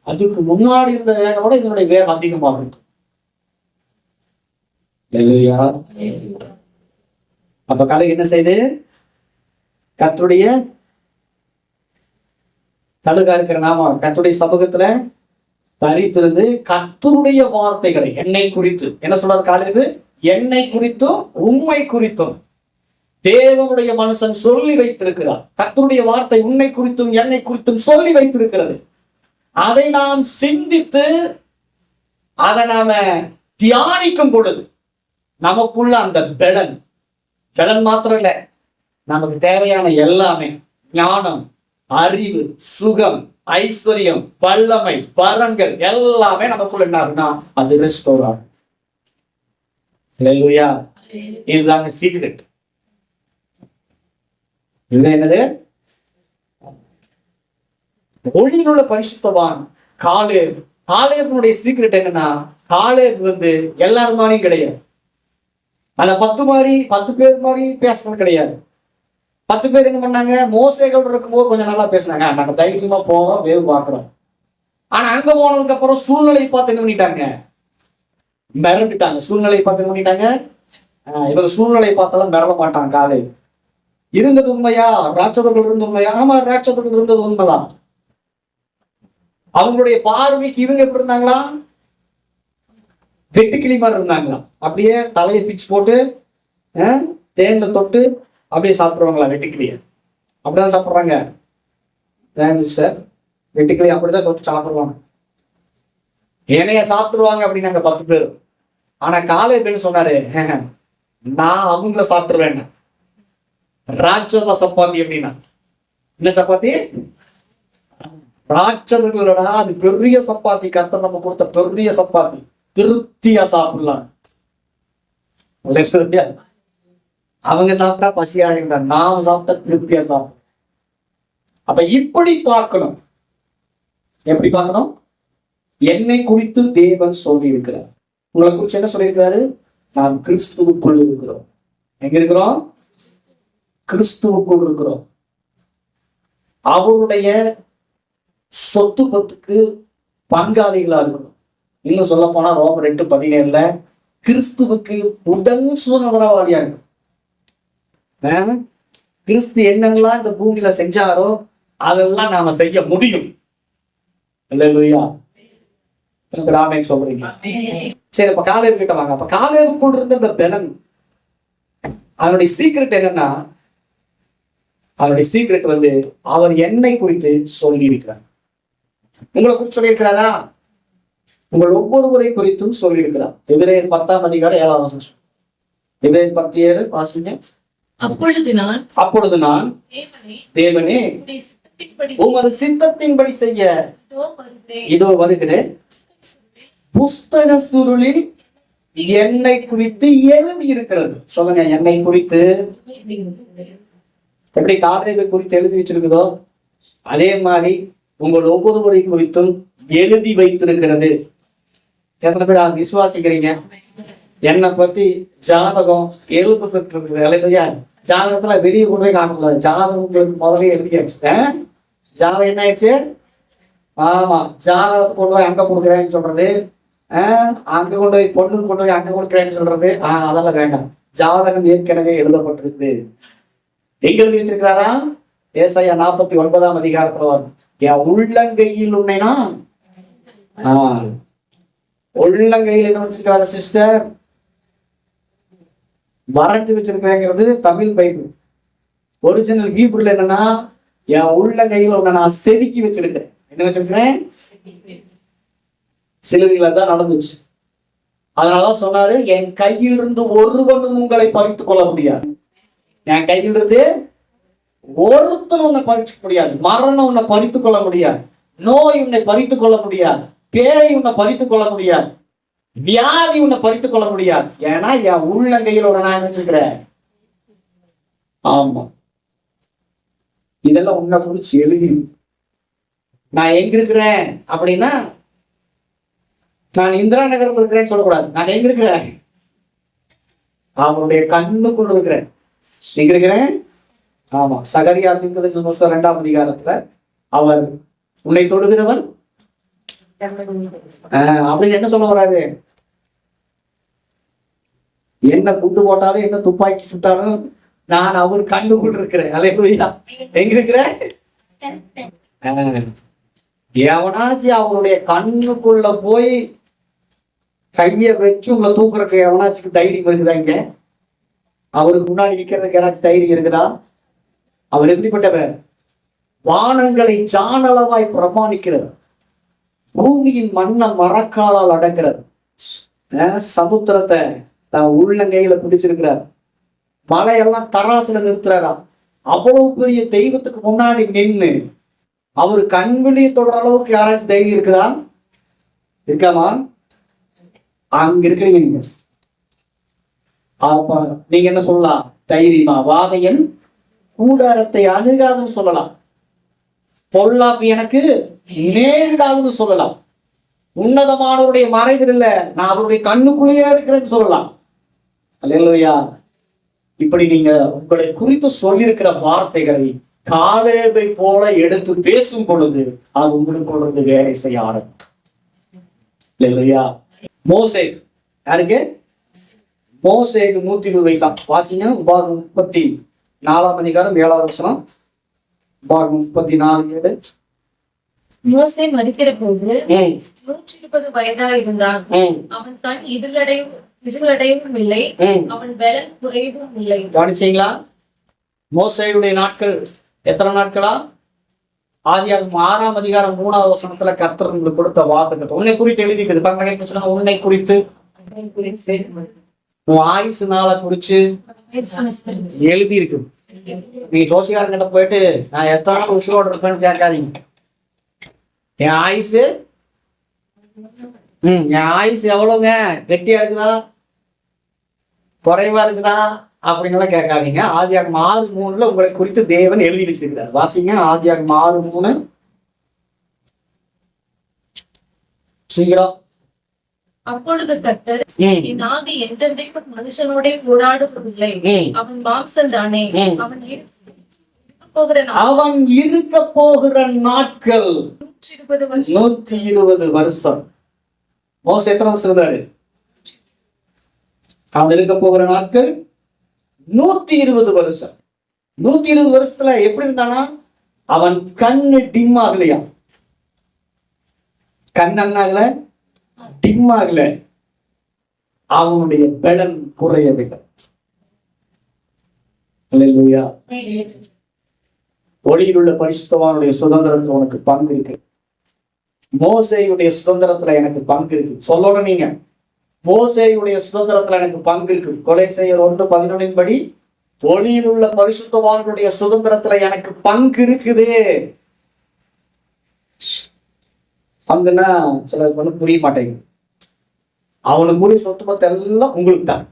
அதுக்கு முன்னாடி இருந்த வேகம் விட இதனுடைய வேகம் அதிகமாக இருக்கும். அல்லேலூயா. அப்ப கழுகு என்ன செய்யுது? கர்த்தருடைய கழுகா இருக்கிற நாம கர்த்தருடைய சமூகத்துல தரித்திருந்து கர்த்தருடைய வார்த்தைகளை, என்னை குறித்து என்ன சொல்றாரு காலேபு? என்னை குறித்தும் உண்மை குறித்தும் தேவனுடைய மனுஷன் சொல்லி வைத்திருக்கிறார். கர்த்தருடைய வார்த்தை உன்னை குறித்தும் என்னை குறித்தும் சொல்லி வைத்திருக்கிறது. அதை நாம் சிந்தித்து அதை நாம தியானிக்கும் பொழுது நமக்குள்ள அந்த பலன் மாத்திரம் இல்லை, நமக்கு தேவையான எல்லாமே, ஞானம், அறிவு, சுகம், ஐஸ்வர்யம், வல்லமை, வரங்கள் எல்லாமே நமக்குள்ள என்ன ஆகுனா, அது ரெஸ்டோர் ஆகும். அல்லேலூயா. இதுதாங்க சீக்ரெட். இது என்னது? ஒளியில் உள்ள பரிசுத்தவான் காலேபுனுடைய சீக்ரெட் என்னன்னா, காலேபு எல்லாரும் மாதிரியும் கிடையாது. அந்த 10 பேர் மாதிரி பேசுறது கிடையாது. 10 பேர் என்ன பண்ணாங்க, மோசேகள் இருக்கும்போது கொஞ்சம் நல்லா பேசினாங்க, நாங்க தைரியமா போறோம், வேவு பார்க்கிறோம். ஆனா அங்க போனதுக்கு அப்புறம் சூழ்நிலையை பார்த்து என்ன பண்ணிட்டாங்க, மிரண்டுட்டாங்க. சூழ்நிலையை பார்த்து என்ன பண்ணிட்டாங்க, இவங்க சூழ்நிலையை பார்த்தாலும் மிரள மாட்டாங்க. காலை இருந்தது உண்மையா, ராட்சதர்கள் இருந்தது உண்மையா? ஆமா, ராட்சதர்கள் இருந்தது உண்மைதான். அவங்களுடைய பார்வைக்கு இவங்க எப்படி இருந்தாங்களா, வெட்டுக்கிளி மாதிரி இருந்தாங்களா. அப்படியே தலையை பிச்சு போட்டு தேன்ல தொட்டு அப்படியே சாப்பிடுவாங்களா வெட்டுக்கிளிய? அப்படிதான் சாப்பிட்றாங்க சார். வெட்டுக்கிளி அப்படிதான் தொட்டு சாப்பிடுவாங்க. என்னைய சாப்பிட்டுருவாங்க அப்படின்னாங்க 10 பேர். ஆனா காலேபு சொன்னாரு, நான் அவங்கள சாப்பிட்டுருவேன். ராட்சத சப்பாத்தி அப்படின்னா என்ன சப்பாத்தி? ராட்சதர்களோட அது பெரிய சப்பாத்தி. கர்த்தர் நம்ம கொடுத்த பெரிய சப்பாத்தி, திருப்தியா சாப்பிடலாம். அவங்க சாப்பிட்டா பசி அடைகின்ற, நாம் சாப்பிட்டா திருப்தியா சாப்பிடும். அப்ப இப்படி பார்க்கணும். எப்படி பார்க்கணும்? என்னை குறித்து தேவன் சொல்லி இருக்கிறார். உங்களை குறித்து என்ன சொல்லியிருக்கிறாரு? நாம் கிறிஸ்துவுக்குள் இருக்கிறோம். எங்க இருக்கிறோம்? கிறிஸ்துவுக்குள் இருக்கிறோம். அவருடைய சொத்து பத்துக்கு பங்காளிகளா இருக்கணும். இன்னும் சொல்ல போனா ரோமர் 8:17 கிறிஸ்துவுக்கு உடன் சுதந்திரவாளியா இருக்கும். கிறிஸ்து என்னெல்லாம் இந்த பூமியில செஞ்சாரோ அதெல்லாம் நாம செய்ய முடியும். அல்லேலூயா. ஆமென் சொல்றீங்க. சரி, அப்ப காலேபு கிட்ட வாங்க. அப்ப காலேபுக்குள் இருந்த இந்த பெலன், அதனுடைய சீக்ரெட் என்னன்னா, அதனுடைய சீக்ரெட் அவர் என்னை குறித்து சொல்லி இருக்கிறார். உங்களை குறித்து சொல்லி இருக்கிறாரா? உங்கள் ஒவ்வொருவரை குறித்தும் சொல்லி இருக்கிறார். எபிரேயர் 10ஆம் அதிகாரம் 7ஆம் வசனம். எபிரேயர் 10:7 வாசிங்க. அப்பொழுது நான் தேவனே உமது சித்தத்தின்படி செய்ய இதோ வருகிறேன். புஸ்தக சுருளில் என்னை குறித்து எழுதி இருக்கிறது. சொல்லுங்க, என்னை குறித்து. எப்படி காலேபை குறித்து எழுதி வச்சிருக்குதோ அதே மாதிரி உங்கள் ஒவ்வொருவரை குறித்தும் எழுதி வைத்திருக்கிறது. எத்தனை பேர் விசுவாசிக்கிறீங்க? என்னை பத்தி ஜாதகம் எழுதப்பட்டிருக்குது. இல்லையா? ஜாதகத்துல வெளியே கொண்டு போய் காணக்கூடாது. ஜாதகம் உங்களுக்கு முதல்ல எழுதியாச்சு. ஜாதகம் என்ன ஆயிடுச்சு? ஆமா, ஜாதகத்தை கொண்டு போய் அங்க கொடுக்குறேன்னு சொல்றது, அங்க கொண்டு போய் பொண்ணு கொண்டு போய் அங்க கொடுக்குறேன்னு சொல்றது, அதெல்லாம் வேண்டாம். ஜாதகம் ஏற்கனவே எழுதப்பட்டிருக்கு. எங்க எழுதி வச்சிருக்கிறாரா? ஏசாயா 49ஆம் அதிகாரத்துல வரும். என் உள்ளங்கையில் உன்னைனா, உள்ளங்கையில் என்ன வச்சிருக்கிறாரு சிஸ்டர்? வரைஞ்சு வச்சிருக்கிறது தமிழ் பைபிள். ஒரிஜினல் ஹீப்ருல என்னன்னா, என் உள்ளங்கையில் உன்னை நான் செதுக்கி வச்சிருக்கேன். என்ன வச்சிருக்கிறேன்? சிலுவையில தான் நடந்துச்சு. அதனாலதான் சொன்னாரு, என் கையிலிருந்து ஒருவனும் உங்களை பறித்துக் கொள்ள முடியாது. என் கையிலிருந்து ஒருத்தனும் உன்னை பறிச்சுக்க முடியாது. மரணம் உன்னை பறித்துக் கொள்ள முடியாது. நோய் உன்னை பறித்துக் கொள்ள முடியாது. பேய் உன்னை பறித்துக் கொள்ள முடியாது. வியாதி உன்னை பறித்துக் கொள்ள முடியாது. ஏன்னா என் உள்ளங்கையிலோட நான் வச்சிருக்கிறேன். ஆமா, இதெல்லாம் உன்னை குறிச்சு எழுதி. நான் எங்க இருக்கிறேன் அப்படின்னா, நான் இந்திரா நகர்ல இருக்கிறேன்னு சொல்லக்கூடாது. நான் எங்க இருக்கிறேன்? அவருடைய கண்ணுக்குள்ள இருக்கிறேன். எங்க இருக்கிறேன்? ஆமா, சகரியா தீர்க்கதரிசி புஸ்தகம் 2ஆம் அதிகாரத்துல அவர் உன்னை தொடுகிறவன் அப்படின்னு என்ன சொல்ல வராது? என்ன குண்டு போட்டாலும் என்ன துப்பாக்கி சுட்டாலும் நான் அவர் கண்ணுக்குள் இருக்கிறேன். அல்லேலூயா. எங்க இருக்கிறேன்? எவனாச்சும் அவருடைய கண்ணுக்குள்ள போய் கைய வச்சு உங்களை தூக்குறக்கு எவனாச்சுக்கு தைரியம் இருக்குதா? இங்க அவருக்கு முன்னாடி நிக்கிறதுக்கு யாராச்சும் தைரியம் இருக்குதா? அவர் எப்படிப்பட்டவர்? வானங்களை சாணளவாய் பிரமாணிக்கிறவர், பூமியின் மண்ணை மரக்காலால் அடக்கிறார், சமுத்திரத்தை தன் உள்ளங்கையில பிடிச்சிருக்கிறார், மலையெல்லாம் தராசுல நிறுத்துறாரா. அவ்வளவு பெரிய தெய்வத்துக்கு முன்னாடி நின்று அவரு கண்வெளியை தொடர அளவுக்கு யாராச்சும் தைரியம் இருக்குதா? இருக்காமா? அங்க இருக்கிறீங்க நீங்க. அப்ப நீங்க என்ன சொல்லலாம்? தைரியமா வாதையன் கூடாரத்தை அணுகாதுன்னு சொல்லலாம். பொல்லாப்பு எனக்கு நேரிடாதுன்னு சொல்லலாம். உன்னதமானவருடைய மறைவில் இல்ல, நான் அவருடைய கண்ணுக்குள்ளேயே இருக்கிறேன்னு சொல்லலாம். அல்லேலூயா. இப்படி நீங்க உங்களை குறித்து சொல்லியிருக்கிற வார்த்தைகளை காலேபை போல எடுத்து பேசும் பொழுது அது உங்களுக்கு வேலை செய்ய ஆரம்பிக்கும். அல்லேலூயா. மோசேக் யாருக்கு? மோசேக்கு 120 வயசா. வாசிங்க உபாகம் 34ஆம் அதிகாரம் 7ஆம் வசனம். உபாகம் 34:7. மோசே மரிக்கிற போது 120 வயதா இருந்தான். அவன் கண் இருளடையும் இல்லை, அவன் பலன் குறைவும் இல்லை. கவனிச்சீங்களா? மோசேயுடைய நாட்கள் எத்தனை நாட்களா? ஆதியாகமம் 6ஆம் அதிகாரம் 3ஆவது வசனத்துல கர்த்தர் உங்களுக்கு கொடுத்த வாக்குத்தத்தம் உன்னை குறித்து எழுதிக்குது. பசங்க உன்னை குறித்து, உன் ஆயுசு நாளை குறிச்சு எழுதி இருக்கு. நீங்க ஜோசிகாரங்கிட்ட போயிட்டு நான் எத்தனை நாள் உசுரோட இருப்பேன்னு கேட்காதீங்க. என் ஆயுசு என் ஆயுசு எவ்வளவுங்க, கெட்டியா இருக்குதா குறைவா இருக்குதா அப்படின்னுலாம் கேட்காதீங்க. ஆதியாகமம் 6:3 உங்களை குறித்து தேவன் எழுதி வச்சிருக்கிறார். வாசிங்க ஆதியாகமம் 6:3. சீக்கிரம். அப்பொழுது கர்த்தர், என் ஆவி என்றென்றைக்கும் மனுஷனோட போராடுவதில்லை, அவன் மாம்சம் தானே, அவன் இருக்க போகிற நாட்கள் 120 வருஷம். மோசே எத்தனை வருஷம் இருந்தாரு? அவன் இருக்க போகிற நாட்கள் 120 வருஷம். 120 வருஷத்துல எப்படி இருந்தானா? அவன் கண்ணு டிம் ஆகலையா? கண் அண்ணாகல, டிம் ஆகல. அவனுடைய பலன் குறையவில்லை. அல்லேலூயா. ஒளியில் உள்ள பரிசுத்தவானுடைய சுதந்திரத்துல உனக்கு பங்கு இருக்கு. மோசேயுடைய சுதந்திரத்துல எனக்கு பங்கு இருக்கு. சொல்லணும் நீங்க, மோசேயுடைய சுதந்திரத்துல எனக்கு பங்கு இருக்கு. கொலைசெயர் 1:11 படி ஒளியில் உள்ள பரிசுத்தவானுடைய சுதந்திரத்துல எனக்கு பங்கு இருக்குது. பங்குன்னா சிலருக்கு வந்து புரிய மாட்டேங்குது. அவனுக்கு முடி சொத்து பத்து எல்லாம் உங்களுக்கு தான்.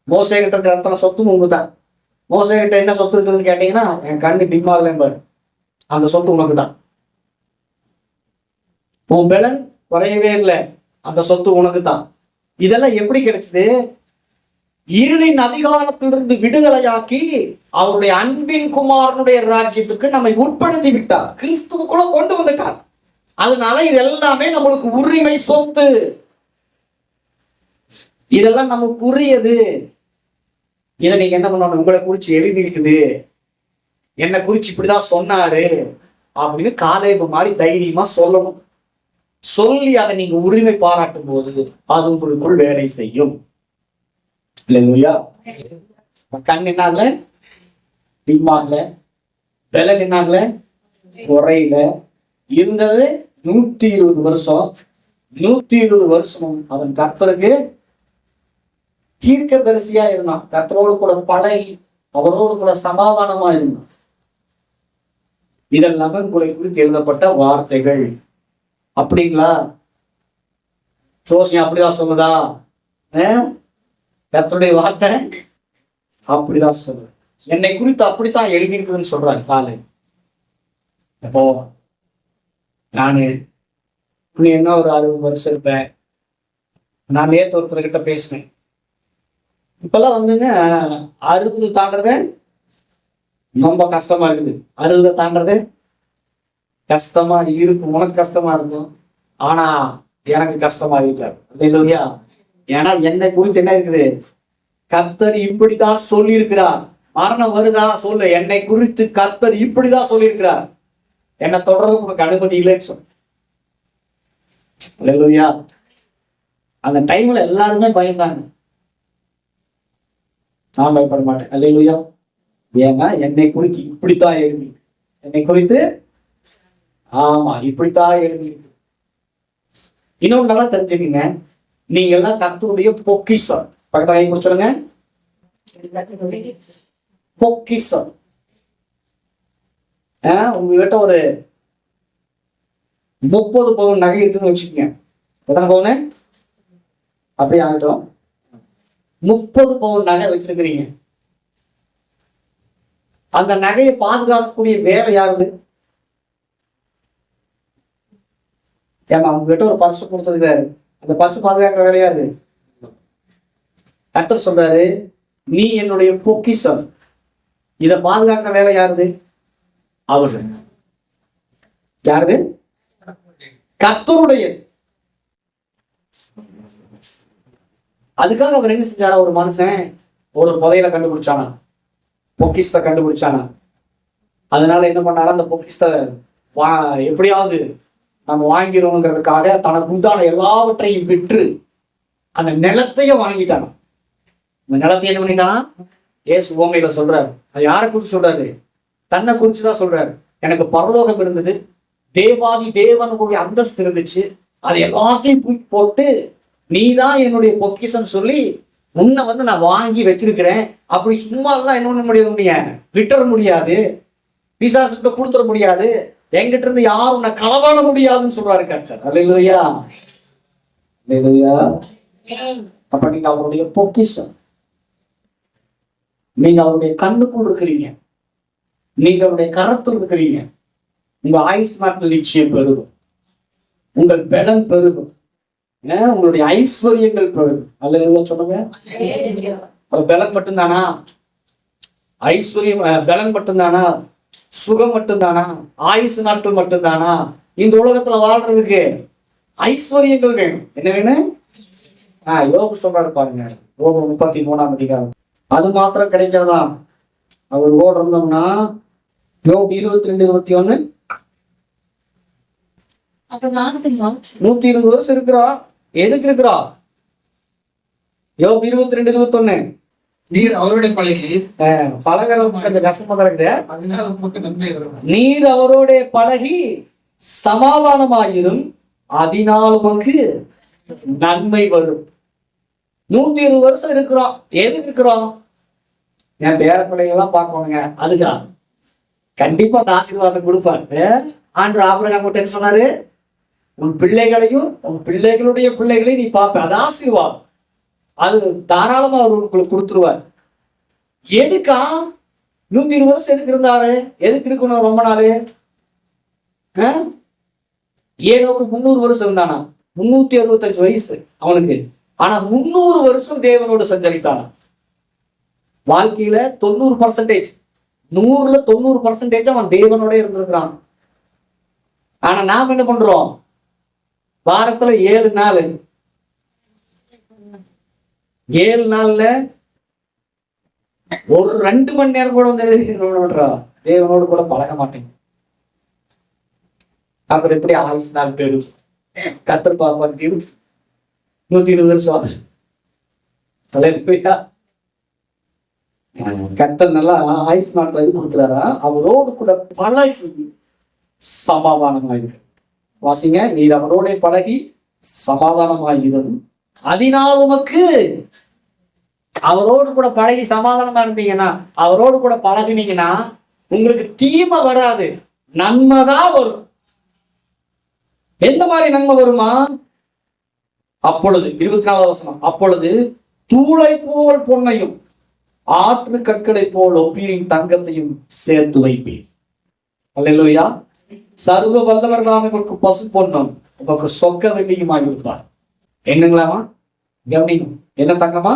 மோசே கிட்ட இருக்கிற அத்தனை சொத்தும் உங்களுக்கு தான். மோசே கிட்ட என்ன சொத்து இருக்குதுன்னு கேட்டீங்கன்னா, என் கண்ணு டிம்மாகல பாரு, அந்த சொத்து உனக்கு தான். உன் பலன் குறையவே இல்லை, அந்த சொத்து உனக்கு தான். இதெல்லாம் எப்படி கிடைச்சது? இருளின் அதிகாரத்திலிருந்து விடுதலையாக்கி அவருடைய அன்பின் குமாரனுடைய ராஜ்யத்துக்கு நம்மை உட்படுத்தி விட்டார். கிறிஸ்துவுக்குள்ள கொண்டு வந்துட்டார். அதனால இது எல்லாமே நம்மளுக்கு உரிமை சொத்து. இதெல்லாம் நமக்கு உரியது. இதை நீங்க என்ன பண்ணணும்? உங்களை குறிச்சு எழுதி இருக்குது, என்னை குறிச்சு இப்படிதான் சொன்னாரு அப்படின்னு காலேபு மாதிரி தைரியமா சொல்லணும். சொல்லி அதை நீங்க உரிமை பாராட்டும் போது அது உங்களுக்குள் வேலை செய்யும். இல்லையா? கண் என்னாகல, திம்மாகல, பலன் என்னாகல, குறையில இருந்தது 120 வருஷம். 120 வருஷமும் அவன் கர்த்தருக்கு தீர்க்கதரிசியா இருந்தான். கர்த்தரோடு கூட பழகி அவரோடு கூட சமாதானமா இருந்தான். இதெல்லாம் உங்களை குறித்து எழுதப்பட்ட வார்த்தைகள். அப்படிங்களா? ஜோசியம் அப்படிதான் சொல்லுதா? கர்த்தருடைய வார்த்தை அப்படிதான் சொல்லு. என்னை குறித்து அப்படித்தான் எழுதியிருக்குதுன்னு சொல்றாரு காலை. அப்போ நானு நீ என்ன ஒரு 60 வருஷம் இருப்பேன். நான் நேற்று ஒருத்தர்கிட்ட பேசினேன். இப்பெல்லாம் வந்துங்க 60 தாண்டது ரொம்ப கஷ்டமா இருக்குது. 60 தாண்டது கஷ்டமா இருக்கும். உனக்கு கஷ்டமா இருக்கும், ஆனா எனக்கு கஷ்டமா இருக்காது. இல்லையா? ஏன்னா என்னை குறித்து என்ன இருக்குது? கர்த்தர் இப்படித்தான் சொல்லி இருக்கிறார். மரணம் வருதா சொல்லு, என்னை குறித்து கர்த்தர் இப்படிதான் சொல்லி இருக்கிறார். என்னை தொடர்றது உனக்கு அனுமதி இல்லைன்னு சொல்லு. இல்லையா? அந்த டைம்ல எல்லாருமே பயந்தாங்க. நான் பயப்பட மாட்டேன். அல்லேலூயா. ஏன்னா என்னை குறித்து இப்படித்தான் எழுதி, என்னை குறித்து ஆமா இப்படித்தான் எழுதி இருக்கு. இன்னொன்று நல்லா தெரிஞ்சுக்கங்க, நீங்க எல்லாம் கர்த்தருடைய பொக்கிஷம். பக்கத்துல கை பிடிச்சிடுங்க. பொக்கிஷம். உங்ககிட்ட ஒரு 30 பவுன் நகை இருக்குதுன்னு வச்சுக்கோங்க. எத்தனை பவுனு? அப்படியே ஆகட்டும். 30 பவுன் நகை வச்சிருக்கிறீங்க. அந்த நகையை பாதுகாக்கக்கூடிய வேலை யாருது? ஏமா உங்ககிட்ட ஒரு பர்ஸ் கொடுத்துருக்காரு, அந்த பர்ஸ் பாதுகாக்கிற வேலை யாருது? கர்த்தர் சொல்றாரு, நீ என்னுடைய பொக்கிஷம், இதை பாதுகாக்கிற வேலை யாருது? அவர்கள். யாருது? கர்த்தருடைய. அதுக்காக அவர் என்ன செஞ்சாரா? ஒரு மனுஷன் ஒரு புதையலை கண்டுபிடிச்சானா, பொக்கிஷத்தை கண்டுபிடிச்சானா. அதனால என்ன பண்ணாரா? அந்த பொக்கிஷத்தை எப்படியாவது நம்ம வாங்கிடணுங்கிறதுக்காக தனக்கு உண்டான எல்லாவற்றையும் விற்று அந்த நிலத்தையே வாங்கிட்டானா. அந்த நிலத்தையும் என்ன பண்ணிட்டானா? ஏசு உவமையில சொல்றாரு. அது யாரை குறிச்சு சொல்றாரு? தன்னை குறிச்சுதான் சொல்றாரு. எனக்கு பரலோகம் இருந்தது, தேவாதி தேவனுடைய அந்தஸ்து இருந்துச்சு, அது எல்லாத்தையும் தூக்கி போட்டு நீதான் என்னுடைய பொக்கிஷம் சொல்லி உன்னை வந்து நான் வாங்கி வச்சிருக்கிறேன். அப்படி சும்மா எல்லாம் என்ன பண்ண முடியாது, விட்டுற முடியாது, பிசாசுகிட்ட கொடுத்துட முடியாது, என்கிட்ட இருந்து யாரும் உன்னை களவாட முடியாதுன்னு சொல்றாரு கர்த்தர். அல்லேலூயா. அல்லேலூயா. அப்ப நீங்க அவருடைய பொக்கிஷம். நீங்க அவருடைய கண்ணுக்குள் இருக்கிறீங்க, நீங்க அவருடைய கரத்தில் இருக்கிறீங்க. உங்க ஆயுசு நாட்கள் நிச்சயம் பெருகும், உங்கள் பலன் பெருகும், உங்களுடைய ஐஸ்வர்யங்கள் பெருகும். அல்லேலூயா சொல்லுங்க. பலன் மட்டும்தானா? ஐஸ்வர்யம் பலன் மட்டும்தானா? சுகம் மட்டும்தானா? ஆயுசு நாட்கள் மட்டும்தானா? இந்த உலகத்துல வாழ்றதுக்கு ஐஸ்வர்யங்கள் வேணும். என்ன வேணும்? யோபு சொல்றாரு பாருங்க, யோபு 33ஆம் அதிகாரம். அது மாத்திரம் கிடைக்காதான். அவர் ஓடுறோம்னா யோபு 22:21. 120 வருஷம் இருக்கிறா. எதுக்கு இருக்கிறோம்? யோபு 22:21. நீர் அவரோட பழகி பழகிறதுக்கு கொஞ்சம் கஷ்டமா தான் இருக்குது. அதனால உமக்கு நன்மை வரும். நீர் அவரோட பழகி சமாதானமாயிரும், அதனால் உமக்கு நன்மை வரும். 120 வருஷம் இருக்கிறோம். எதுக்கு இருக்கிறோம்? என் பேர பிள்ளைகள்லாம் பார்க்கணுங்க. அதுதான் கண்டிப்பா அந்த ஆசீர்வாதம் கொடுப்பாரு. ஆண்டவர் ஆபிரகாம் கிட்ட என்ன சொன்னாரு? உன் பிள்ளைகளையும் உன் பிள்ளைகளுடைய பிள்ளைகளையும் நீ பார்ப்ப. அது ஆசீர்வாதம். அது தாராளமா அவர் உங்களுக்கு கொடுத்துருவார். எதுக்கா 120 வருஷம் எதுக்கு இருந்தாரு? எதுக்கு இருக்கணும் ரொம்ப நாள்? ஏனோக்கு 300 வருஷம் இருந்தானா? 365 வயசு அவனுக்கு. ஆனா 300 வருஷம் தேவனோடு சஞ்சரித்தானா. வாழ்க்கையில 90%, 100ல 90% அவன் தேவனோட இருந்திருக்கிறான். ஆனா நாம் என்ன பண்றோம்? வாரத்துல 7 நாள், 7 நாள்ல ஒரு 2 மணி நேரம் கூட வந்து தேவனோடு கூட பழக மாட்டேங்க. அப்புறம் எப்படி ஆயுசு நாள் பேரு கத்தர் பார்ப்பாரு 120 வருஷம். கத்தர் நல்லா ஆயுசு நாட்கள் இது கொடுக்குறாரா? அவரோடு கூட பழகி சமாதானமாயிரு. வாசிங்க, நீர் அவரோட பழகி சமாதானமாயிரும், அதனால் உமக்கு. அவரோடு கூட பழகி சமாதானமா இருந்தீங்கன்னா, அவரோடு கூட பழகினீங்கன்னா உங்களுக்கு தீமை வராது, நன்மைதான் வரும். எந்த மாதிரி நன்மை வருமா? அப்பொழுது 24வது வசனம், அப்பொழுது தூளை போல் பொன்னையும் ஆற்று கற்களை போல் ஒப்பீரின் தங்கத்தையும் சேர்த்து வைப்பேன். அல்லேலூயா. சர்வ வல்லவர் தான் உங்களுக்கு பசு பொன்னும் உங்களுக்கு சொக்க வெள்ளியுமாய் இருப்பார். என்னங்களாமா? கவனிங்க, என்ன தங்கமா?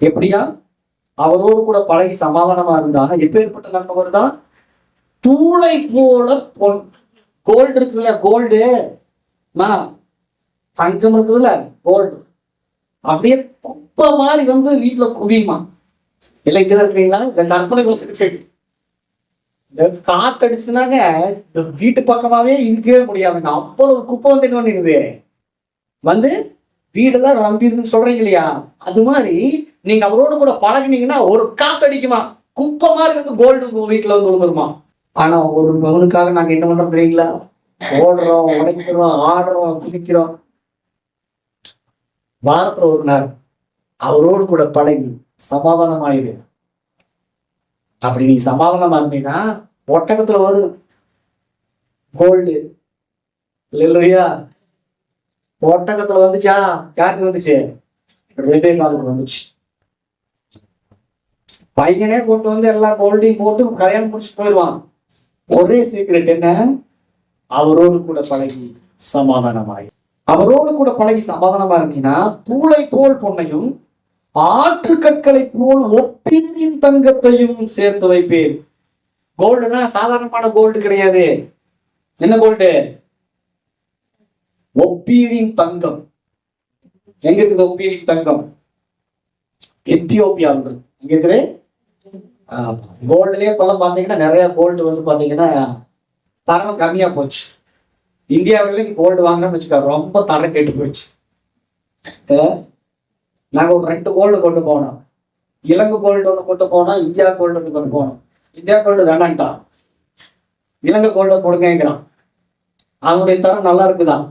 எப்படியா? அவரோடு கூட பழகி சமாதானமா இருந்தா எப்பேற்பட்ட நன்மை வருதா? தூளை போல பொன். கோல்டு இருக்குல்ல, கோல்டு தங்கம் இருக்குதுல்ல, கோல்டு அப்படியே குப்பை மாதிரி வந்து வீட்டுல குவியுமா. இல்லை இங்கதான் இருக்கிறீங்களா? இந்த கற்பனை கொடுத்துட்டு இந்த காத்தடிச்சுனாங்க இந்த வீட்டு பக்கமாவே இருக்கவே முடியாதுங்க. அவ்வளவு குப்பை வந்து என்ன பண்ணிருது வந்து வீடுதான் ரம்பிருதுன்னு சொல்றீங்க இல்லையா? அது மாதிரி நீங்க அவரோடு கூட பழகினீங்கன்னா ஒரு காத்தடிக்குமா, குப்பை மாதிரி வந்து கோல்டு வீட்டுல வந்து விழுந்துருமா. ஆனா ஒரு மகனுக்காக நாங்க என்ன பண்றோம் தெரியுங்களா? ஓடுறோம், உடைக்கிறோம், ஆடுறோம், குடிக்கிறோம். வாரத்துல ஒரு நாள் அவரோடு கூட பழகி சமாதானமாயிரு. அப்படி நீ சமாதானமா இருந்தீங்கன்னா ஒட்டகத்துல வரும் கோல்டு. இல்லையா? ஒட்டகத்துல வந்துச்சா? யாருக்கு வந்துச்சு? ரெபேக்காவுக்கு வந்துச்சு. பையனே கொண்டு வந்து எல்லா கோல்டையும் போட்டு கல்யாணம் முடிச்சுட்டு போயிடுவான். ஒரே சீக்கிரட் என்ன? அவரோடு கூட பழகி சமாதானமாய். அவரோடு கூட பழகி சமாதானமா இருந்தீங்கன்னா தூளை போல் பொன்னையும் ஆற்று கற்களை போல் ஒப்பீரின் தங்கத்தையும் சேர்த்து வைப்பேன். கோல்டுனா சாதாரணமான கோல்டு கிடையாது. என்ன கோல்டு? ஒப்பீரின் தங்கம். எங்க இருக்குது ஒப்பீரின் தங்கம்? எத்தியோப்பியா இருக்கு. இங்க இருக்குது. கோல்டுலயே இப்பெல்லாம் பாத்தீங்கன்னா நிறைய கோல்டு வந்து பாத்தீங்கன்னா தரம் கம்மியா போச்சு. இந்தியாவில கோல்டு வாங்கணும்னு வச்சுக்கோ, ரொம்ப தரம் கெட்டு போயிடுச்சு. நாங்க ஒரு 2 கோல்டு கொண்டு போனோம். இலங்கை கோல்டு ஒன்று கொண்டு போனோம், இந்தியா கோல்டு ஒன்று கொண்டு போனோம். இந்தியா கோல்டு வேண்டான்ட்டான், இலங்கை கோல்டு கொடுங்கிறான். அதனுடைய தரம் நல்லா இருக்குதான்.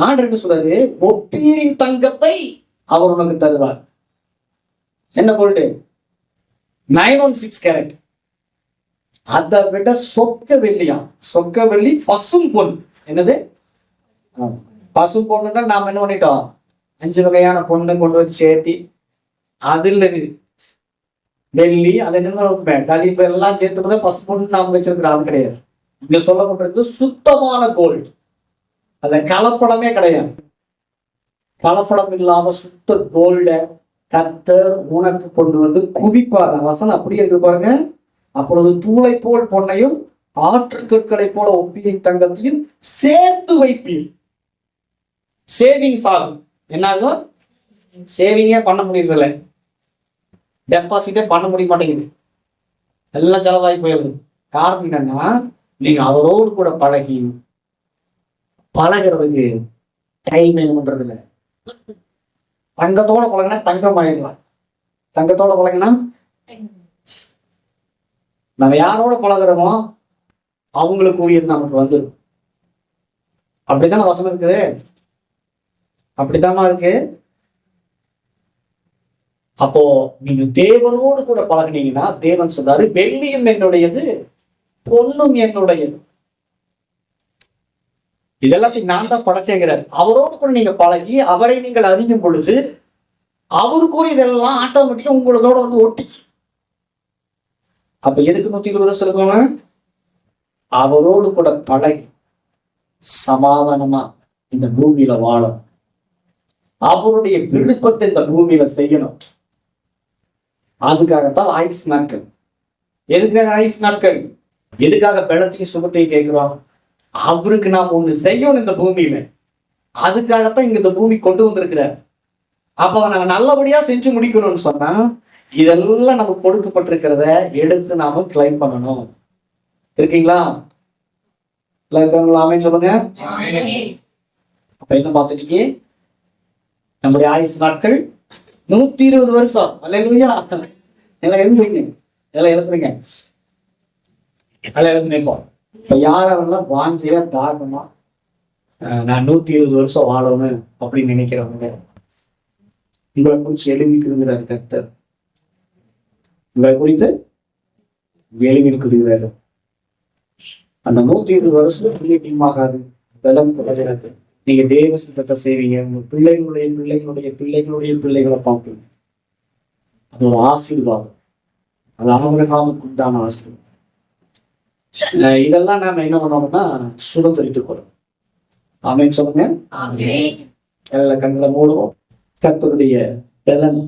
ஆண்டருக்கு சொல்றது ஒப்பீரின் தங்கத்தை அவர் உனக்கு தருவார். என்ன கோல்டு? 916 கேரட். அதை விட சொக்க வெள்ளியா, சொக்க வெள்ளி பசும் பொன். என்னது பசும் பொண்ணுன்னா நாம என்ன பண்ணிட்டோம்? 5 வகையான பொண்ணு கொண்டு வச்சு சேர்த்தி அதுல வெள்ளி அதை என்ன கழிப்பு எல்லாம் சேர்த்துக்கிறத பசு பொண்ணு நாம வச்சிருக்கிறோம். அது கிடையாது. இங்க சொல்லப்பட்டிருக்கு சுத்தமான கோல்டு. அதுல கலப்படமே கிடையாது. கலப்படம் இல்லாத சுத்த கோல்ட கர்த்தர் உனக்கு கொண்டு வந்து குவிப்பார். வசனம் அப்படியே இருக்கு பாருங்க. அப்பொழுது தூளை போல் பொன்னையும் ஆற்று கற்களை போல ஒப்பீரின் தங்கத்தையும் சேர்த்து வைப்பீர். சேவிங்ஸ் ஆகும். என்னாகும்? சேவிங்கே பண்ண முடியறதில்லை, டெபாசிட்டே பண்ண முடிய மாட்டேங்குது, எல்லாம் செலவாகி போயிடுது. காரணம் என்னன்னா நீங்க அவரோடு கூட பழகி பழகிறதுக்கு டைம் வேணும்ன்றது இல்லை. தங்கத்தோட பழகினா தங்கம் ஆயிடலாம். தங்கத்தோட பழகினா நம்ம யாரோட பழகிறோமோ அவங்களுக்கு உரியது நமக்கு வந்துடும். அப்படித்தானே வசனம் இருக்குது, அப்படித்தாமா இருக்கு. அப்போ நீங்க தேவனோடு கூட பழகினீங்கன்னா தேவன் சொல்றாரு, வெள்ளியும் என்னுடையது, பொன்னும் என்னுடையது, இதெல்லாத்தையும் நான் தான் படைச்சேங்கிறார். அவரோடு கூட நீங்க பழகி அவரை நீங்கள் அறியும் பொழுது அவருக்குரிய இதெல்லாம் ஆட்டோமேட்டிக்கா உங்களோட வந்து ஒட்டி. அப்ப எதுக்கு 120 சொல்லுவாங்க? அவரோடு கூட பழகி சமாதானமா இந்த பூமியில வாழும், அவருடைய விருப்பத்தை இந்த பூமியில செய்யணும். அதுக்காகத்தான் ஆயுசு நாட்கள். எதுக்காக ஆயுசு நாட்கள்? எதுக்காக பலத்தையும் சுகத்தையும் கேட்கிறோம்? அவருக்கு நாம் ஒண்ணு செய்யணும் இந்த பூமியில. அதுக்காகத்தான் இங்க இந்த பூமி கொண்டு வந்திருக்கிறார். அப்ப அதை நாங்க நல்லபடியா செஞ்சு முடிக்கணும்னு சொன்னா இதெல்லாம் நமக்கு கொடுக்கப்பட்டிருக்கிறத எடுத்து நாம கிளைம் பண்ணணும். இருக்கீங்களா? இருக்கிறவங்களா? ஆமென் சொல்லுங்க. அப்ப என்ன பார்த்துட்டீங்க? நம்முடைய ஆயுசு நாட்கள் 120 வருஷம். அல்லேலூயா. எல்லாம் எழுந்துருங்க, எல்லாம் எழுத்துருங்க, எல்லாம் எழுந்து நிற்போம். இப்ப யாரெல்லாம் வாஞ்சியா தாகமா நான் 120 வருஷம் வாழணும் அப்படின்னு நினைக்கிறவங்க, உங்களை குறித்து எழுதிக்குதுங்கிறாரு கர்த்தர். உங்களை குறித்து எழுதியிருக்குதுங்கிறாரு. அந்த 120 வருஷம் ஆகாது, பலம் குறைகிறது. நீங்க தேவ சித்தத்தை செய்வீங்க, உங்க பிள்ளைகளுடைய பிள்ளைகளுடைய பிள்ளைகளுடைய பிள்ளைகளை பார்ப்பீங்க. அது ஒரு ஆசீர்வாதம். அது ஆபிரகாமுக்கு உண்டான ஆசீர்வாதம். இதெல்லாம் நாம என்ன பண்ணணும்னா சுதந்திரித்துக் கொள்ளும். ஆமென் சொல்லுங்க. எல்லா கண்களை மூடுவோம். கர்த்தருடைய பலன்.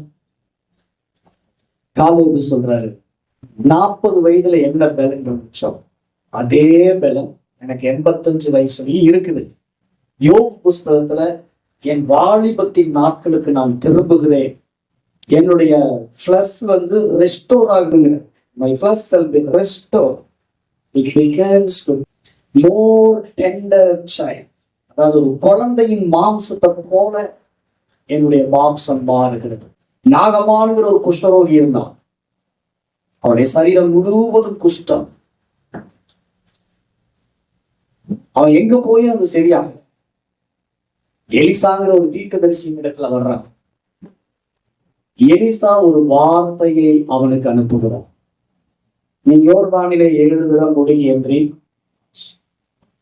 காலேபு சொல்றாரு, 40 வயதுல என்ன பலன் இருந்துச்சோ அதே பலன் எனக்கு 85 வயசுலயும் இருக்குது. யோபு புஸ்தகத்துல என் வாலிபத்தின் நாட்களுக்கு நான் திரும்புகிறேன், என்னுடைய ஃபிளஷ் வந்து ரெஸ்டோர் ஆகுதுங்க. My flush shall be restore, it becomes to more tender child. அதாவது ஒரு குழந்தையின் மாம்சத்தை போல என்னுடைய மாம்சம் மாறுகிறது. நாகமானுங்கிற ஒரு குஷ்டரோகி இருந்தான். அவனுடைய சரீரம் முழுவதும் குஷ்டம். அவன் எங்க போய் அது சரியாகும். எலிசாங்கிற ஒரு தீர்க்கதரிசியின் இடத்துல வர்றான். எலிசா ஒரு வார்த்தையை அவனுக்கு அனுப்புகிறான், நீ யோர்தானிலே 7 தடவை முடி என்று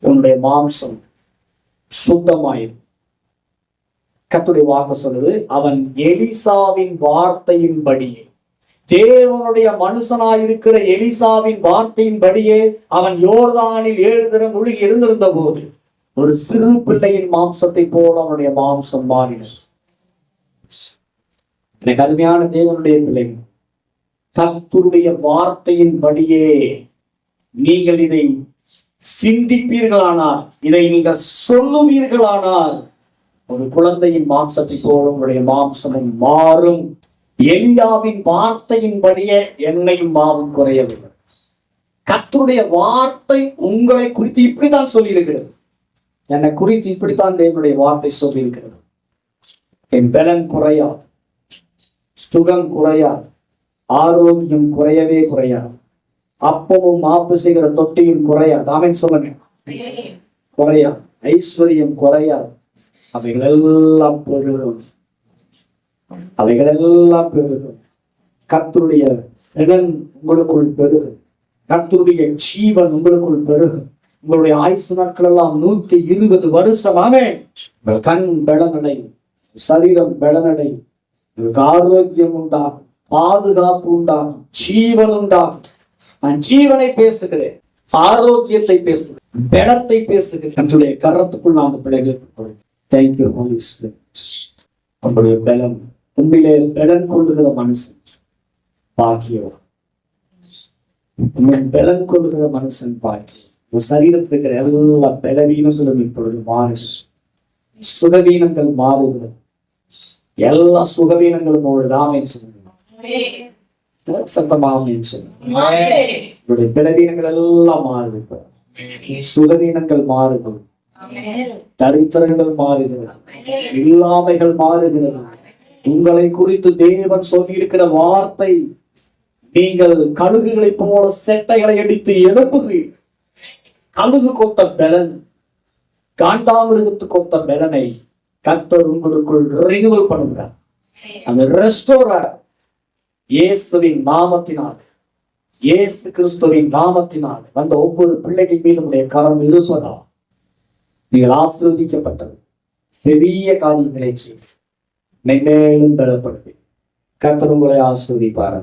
உன்னுடைய மாம்சம் சுத்தமாயிரும். கர்த்தருடைய வார்த்தை சொல்றது, அவன் எலிசாவின் வார்த்தையின்படியே, தேவனுடைய மனுஷனாயிருக்கிற எலிசாவின் வார்த்தையின்படியே அவன் யோர்தானில் 7 தடவை முழுகி எழுந்திருந்த போது ஒரு சிறு பிள்ளையின் மாம்சத்தை போல அவனுடைய மாம்சம் மாறினது. எனக்கு அருமையான தேவனுடைய பிள்ளைகள், கர்த்தருடைய வார்த்தையின்படியே நீங்கள் இதை சிந்திப்பீர்களானால், இதை நீங்கள் சொல்லுவீர்களானால் ஒரு குழந்தையின் மாம்சத்தை போல உங்களுடைய மாம்சமும் மாறும். எலியாவின் வார்த்தையின்படியே என்னையும் மாவும் குறையவில்லை. கர்த்தருடைய வார்த்தை உங்களை குறித்து இப்படித்தான் சொல்லி இருக்கிறது. என்னை குறித்து இப்படித்தான் தேவனுடைய வார்த்தை சொல்லி இருக்கிறது. என் பலன் குறையாது, சுகம் குறையாது, ஆரோக்கியம் குறையவே குறையாது, அப்பமும் மாப்பு செய்கிற தொட்டியும் குறையாது. ஆமென் சொல்லுங்க. குறையாது, ஐஸ்வர்யம் குறையாது, அவைகள் எல்லாம் பெருகும், அவைகள் எல்லாம் பெருகும். கர்த்தருடைய பலன் உங்களுக்குள் பெருகும், கர்த்தருடைய ஜீவன் உங்களுக்குள் பெருகும். உங்களுடைய ஆயுசு நாட்கள் எல்லாம் 120 வருஷமாவே உங்கள் கண் பலனடையும், சரீரம் பலனடையும், உங்களுக்கு ஆரோக்கியம் உண்டாகும், பாதுகாப்பு உண்டாகும், ஜீவன் உண்டாகும். நான் ஜீவனை பேசுகிறேன், ஆரோக்கியத்தை பேசுகிறேன், பலத்தை பேசுகிறேன். கர்த்தருடைய கரத்துக்குள் நான் பிள்ளைகளுக்கு தேங்க்யூ ஹோலி ஸ்பிரிட். நம்முடைய பலம் உண்மையிலே பலன் கொள்ளுகிற மனுஷன் பாக்கியவன். பலன் கொள்ளுகிற மனுஷன் பாக்கியம். சரீரத்தில் இருக்கிற எல்லா பலவீனங்களும் இப்பொழுது மாறுகிறது, சுகவீனங்கள் மாறுகிறது. எல்லா சுகவீனங்களும் ஒரு ஆமென் சொல்லுங்க, சத்தமாமே சொல்லுங்க. உங்களுடைய பலவீனங்கள் எல்லாம் மாறுது, சுகவீனங்கள் மாறுது, தரித்திரங்கள் மாறுகிறது, இல்லாமைகள் மாறுகிறது. உங்களை குறித்து தேவன் சொல்லி இருக்கிற வார்த்தை, நீங்கள் கழுகுகளை போல செட்டைகளை அடித்து எழுப்புவீர்கள். கழுகு கொத்த பலன், காண்டாமிருகத்து கொத்த பலனை கர்த்தர் உங்களுக்குள் ரினிவல் பண்ணுகிறார். அந்த ரெஸ்டோரர் இயேசுவின் நாமத்தினால், இயேசு கிறிஸ்துவின் நாமத்தினால் வந்த ஒவ்வொரு பிள்ளைகள் மீது உடைய கரம் இருப்பதா நீங்கள் ஆசீர்வதிக்கப்பட்டது. பெரிய காரியங்களை செய்து மேலும் பலப்படுவேன். கர்த்தர் உங்களை ஆசீர்வதிப்பார்.